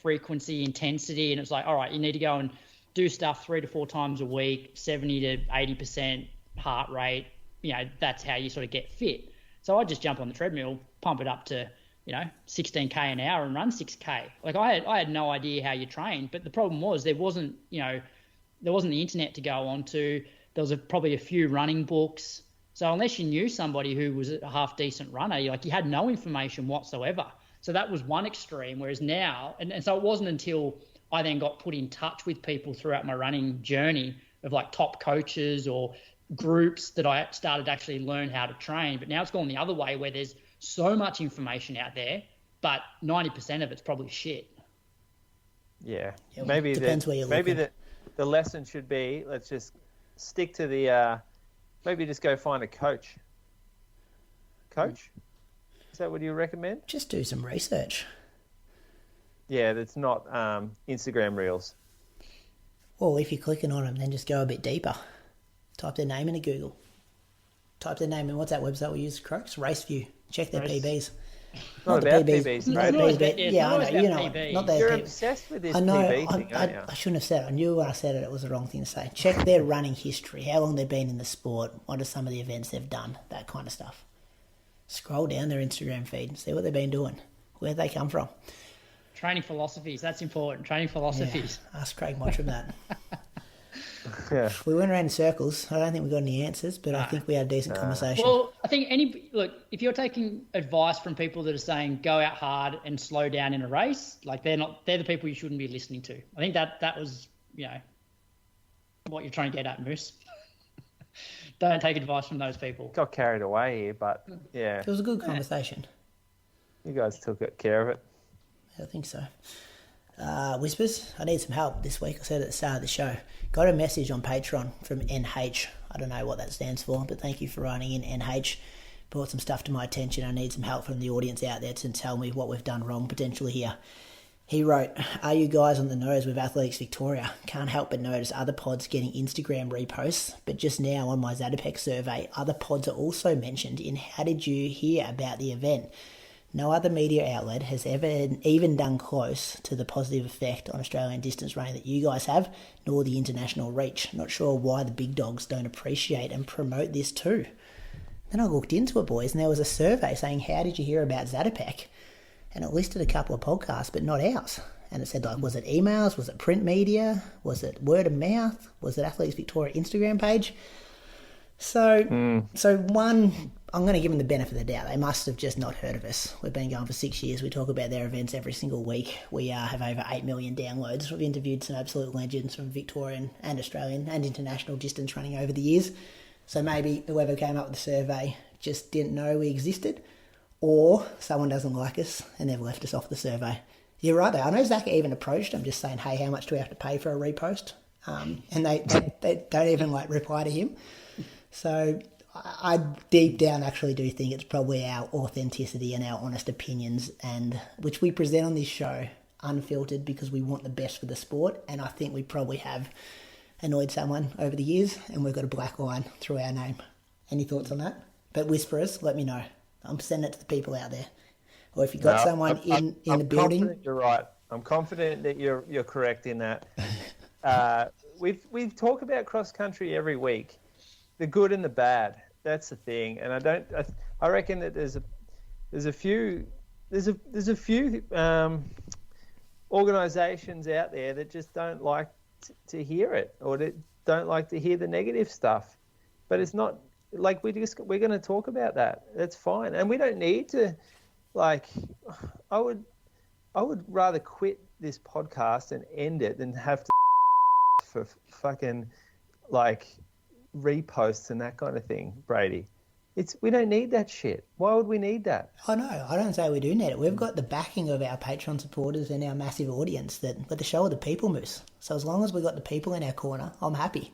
frequency, intensity, and it's all right, you need to go and do stuff 3 to 4 times a week, 70 to 80% heart rate. That's how you sort of get fit. So I just jump on the treadmill, pump it up to 16k an hour and run 6k. I had no idea how you train, but the problem was there wasn't the internet to go on to. There was probably a few running books. So unless you knew somebody who was a half decent runner, you had no information whatsoever. So that was one extreme. Whereas now, and so it wasn't until I then got put in touch with people throughout my running journey of top coaches or groups that I started to actually learn how to train. But now it's gone the other way where there's so much information out there, but 90% of it's probably shit. Yeah. Well, Maybe depends where you're looking. the lesson should be, let's just stick to the maybe just go find a coach. Coach? Is that what you recommend? Just do some research. Yeah, that's not Instagram Reels. Well, if you're clicking on them, then just go a bit deeper. Type their name into Google. Type their name in, what's that website we use, Croaks? Raceview. Check their PBs. Not the about PBs. PBs, Not the right? PB. Yeah, I know. You know, PBs. not their You're PBs. obsessed with this I know. PB thing, aren't you? I shouldn't have said it. I knew when I said it, it was the wrong thing to say. Check their running history, how long they've been in the sport, what are some of the events they've done, that kind of stuff. Scroll down their Instagram feed and see what they've been doing. Where'd they come from? Training philosophies, that's important. Training philosophies. Yeah, ask Craig much of that. Yeah. We went around in circles. I don't think we got any answers, but I think we had a decent conversation. Well, I think if you're taking advice from people that are saying go out hard and slow down in a race, like they're the people you shouldn't be listening to. I think that was, what you're trying to get at, Moose. Don't take advice from those people. Got carried away here, but yeah. It was a good conversation. You guys took care of it. I think so. Whispers, I need some help this week. I said at the start of the show. Got a message on Patreon from NH. I don't know what that stands for, but thank you for writing in, NH. Brought some stuff to my attention. I need some help from the audience out there to tell me what we've done wrong potentially here. He wrote, are you guys on the nose with Athletics Victoria? Can't help but notice other pods getting Instagram reposts, but just now on my Zatopek survey, other pods are also mentioned in how did you hear about the event? No other media outlet has ever even done close to the positive effect on Australian distance running that you guys have, nor the international reach. Not sure why the big dogs don't appreciate and promote this too. Then I looked into it, boys, and there was a survey saying, how did you hear about Zatopek? And it listed a couple of podcasts, but not ours. And it said, like, was it emails? Was it print media? Was it word of mouth? Was it Athletics Victoria Instagram page? So one, I'm going to give them the benefit of the doubt. They must have just not heard of us. We've been going for 6 years. We talk about their events every single week. We have over 8 million downloads. We've interviewed some absolute legends from Victorian and Australian and international distance running over the years. So maybe whoever came up with the survey just didn't know we existed, or someone doesn't like us and they've left us off the survey. You're right, though. I know Zach even approached them just saying, hey, how much do we have to pay for a repost? And they don't even reply to him. So I deep down actually do think it's probably our authenticity and our honest opinions, and which we present on this show unfiltered because we want the best for the sport. And I think we probably have annoyed someone over the years, and we've got a black line through our name. Any thoughts on that? But whisperers, let me know. I'm sending it to the people out there. Or if you've got someone in the building. I'm confident you're right. I'm confident that you're correct in that. We've talked about cross country every week, the good and the bad. That's the thing, and I reckon that there's a few organisations out there that just don't like to hear it, or that don't like to hear the negative stuff. But it's not like we're going to talk about that. That's fine, and we don't need to. I would rather quit this podcast and end it than have to for fucking reposts and that kind of thing, Brady. We don't need that shit. Why would we need that? I know. I don't say we do need it. We've got the backing of our Patreon supporters and our massive audience that let the show of the people, Moose. So as long as we got the people in our corner, I'm happy.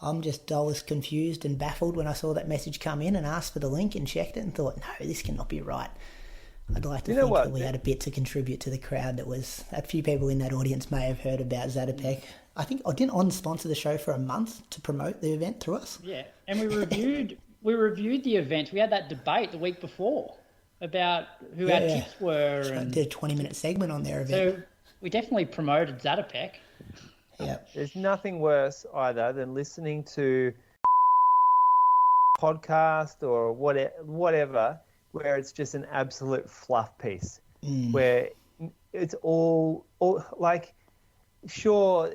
I was confused and baffled when I saw that message come in and asked for the link and checked it and thought, no, this cannot be right. I'd like to think that we had a bit to contribute to the crowd. That was a few people in that audience may have heard about Zatopek. I think I didn't sponsor the show for a month to promote the event through us. Yeah, and we reviewed the event. We had that debate the week before about who our tips were. I did a 20-minute segment on their event. So we definitely promoted Zatopek. Yeah. There's nothing worse either than listening to podcast or whatever where it's just an absolute fluff piece, where it's all sure,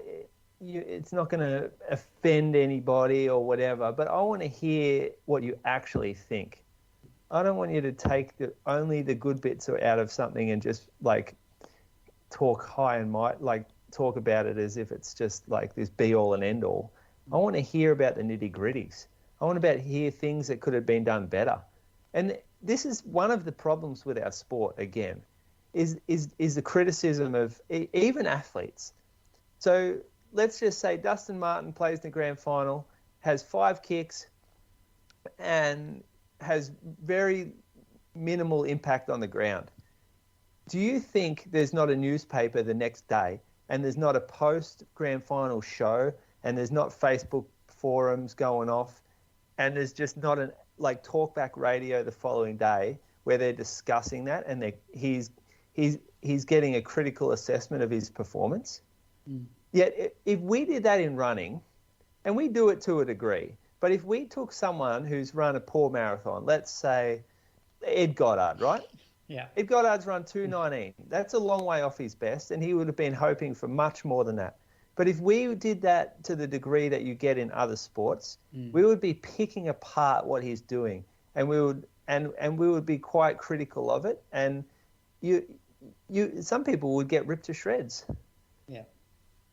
it's not going to offend anybody or whatever, but I want to hear what you actually think. I don't want you to take only the good bits out of something and just talk high and might, talk about it as if it's just this be all and end all. I want to hear about the nitty gritties. I want to hear things that could have been done better. And this is one of the problems with our sport, again, is the criticism of even athletes. So let's just say Dustin Martin plays in the grand final, has 5 kicks, and has very minimal impact on the ground. Do you think there's not a newspaper the next day, and there's not a post-grand final show, and there's not Facebook forums going off, and there's just not an talkback radio the following day where they're discussing that, and he's getting a critical assessment of his performance? Yet if we did that in running, and we do it to a degree, but if we took someone who's run a poor marathon, let's say Ed Goddard, right? Yeah. Ed Goddard's run 2:19. That's a long way off his best, and he would have been hoping for much more than that. But if we did that to the degree that you get in other sports, we would be picking apart what he's doing, and we would be quite critical of it. And some people would get ripped to shreds. Yeah.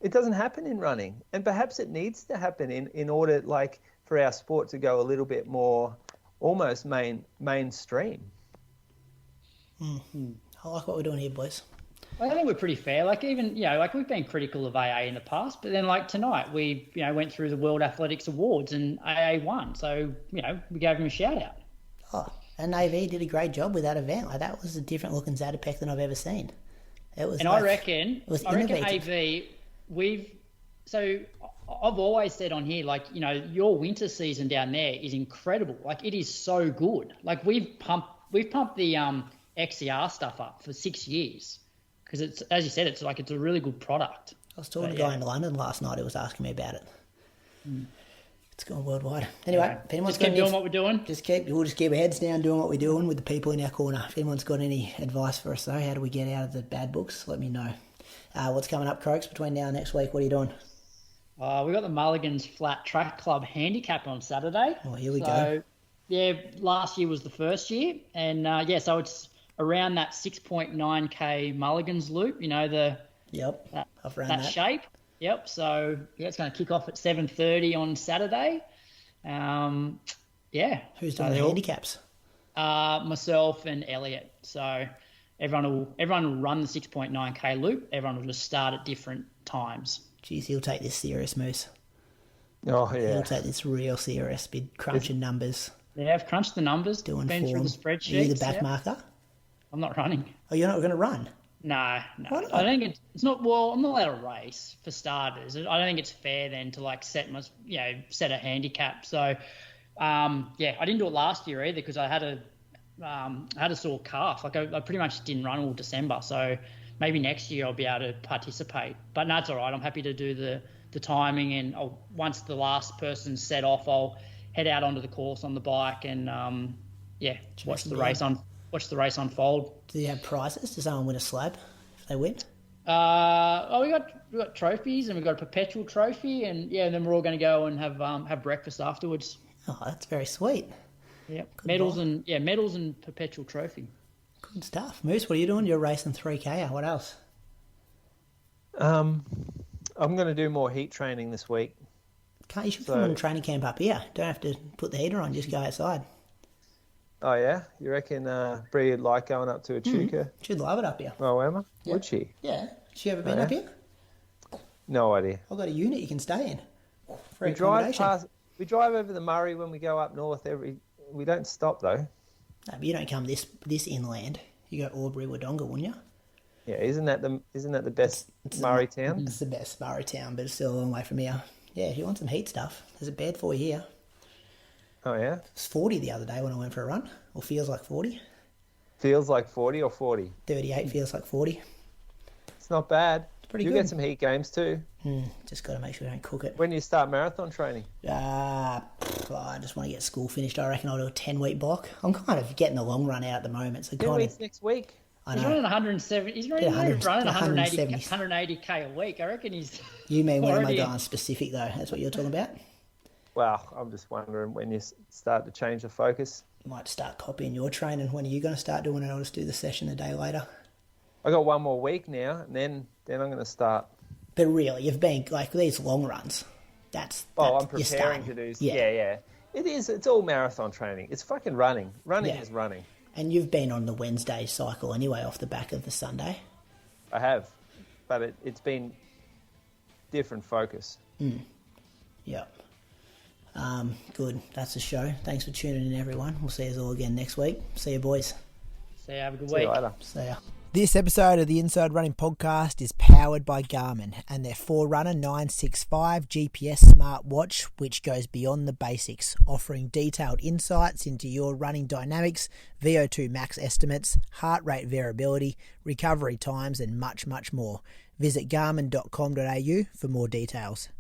It doesn't happen in running, and perhaps it needs to happen in order, for our sport to go a little bit more, almost mainstream. I like what we're doing here, boys. I think we're pretty fair. We've been critical of AA in the past, but then tonight we, went through the World Athletics Awards and AA won. So, we gave him a shout out. Oh, and AV did a great job with that event. That was a different looking Zatopek than I've ever seen. It was. And I reckon AV, I've always said on here, your winter season down there is incredible. It is so good. We've pumped the XCR stuff up for 6 years. Because it's, as you said, it's a really good product. I was talking to a guy in London last night who was asking me about it. It's gone worldwide. Anyway, if anyone's just keep doing what we're doing. We'll just keep our heads down doing what we're doing with the people in our corner. If anyone's got any advice for us though, how do we get out of the bad books? Let me know. What's coming up, Croaks, between now and next week? What are you doing? We got the Mulligan's Flat Track Club handicap on Saturday. Oh, here we go. Yeah, last year was the first year, and so it's around that 6.9k Mulligan's loop, that shape. Yep. So it's going to kick off at 7:30 on Saturday. Who's doing the handicaps? Myself and Elliot. So everyone will run the 6.9k loop. Everyone will just start at different times. Jeez, he'll take this serious, Moose. Oh yeah. He'll take this real serious. Been crunching numbers. Yeah, I've crunched the numbers. Doing been form. Through the spreadsheets. Are you the back marker? I'm not running. Oh, you're not going to run? No. Why not? I think it's not. Well, I'm not allowed to race for starters. I don't think it's fair then to set a handicap. So, I didn't do it last year either because I had a sore calf. I pretty much didn't run all December. So maybe next year I'll be able to participate. But no, it's all right. I'm happy to do the timing, and once the last person's set off, I'll head out onto the course on the bike and watch the race unfold. Do you have prizes? Does someone win a slab if they win? We got trophies, and we've got a perpetual trophy, and then we're all going to go and have breakfast afterwards. Oh, that's very sweet. Yeah, medals and perpetual trophy. Good stuff. Moose, what are you doing? You're racing 3K. What else? I'm going to do more heat training this week. You should come on a training camp up here. Don't have to put the heater on, just go outside. Oh, yeah? You reckon Bree would like going up to Echuca? She'd love it up here. Oh, Emma? Yeah. Would she? Yeah. She ever been up here? No idea. I've got a unit you can stay in. We drive over the Murray when we go up north. We don't stop, though. No, but you don't come this inland. You go Albury, Wodonga, wouldn't you? Yeah, isn't that the best Murray town? It's the best Murray town, but it's still a long way from here. Yeah, if you want some heat stuff, there's a bed for you here. Oh, yeah? It was 40 the other day when I went for a run. Or feels like 40. Feels like 40 or 40? 38 feels like 40. It's not bad. It's pretty good. You get some heat games too. Just got to make sure we don't cook it. When do you start marathon training? I just want to get school finished. I reckon I'll do a 10-week block. I'm kind of getting the long run out at the moment. So 10 weeks next week. He's running 170. He's running 180k a week. I reckon he's. You mean when am I going specific though? That's what you're talking about. Well, I'm just wondering when you start to change the focus. You might start copying your training. When are you going to start doing it? I'll just do the session a day later. I got one more week now, and then I'm going to start. But really, you've been like these long runs. I'm preparing to do. Yeah. It is. It's all marathon training. It's fucking running. Running is running. And you've been on the Wednesday cycle anyway off the back of the Sunday. I have, but it's been different focus. Yep. Good. That's the show. Thanks for tuning in, everyone. We'll see you all again next week. See you, boys. So have a good See week. you later. See ya. This episode of the Inside Running Podcast is powered by Garmin and their Forerunner 965 GPS smartwatch, which goes beyond the basics, offering detailed insights into your running dynamics, VO2 max estimates, heart rate variability, recovery times, and much, much more. Visit garmin.com.au for more details.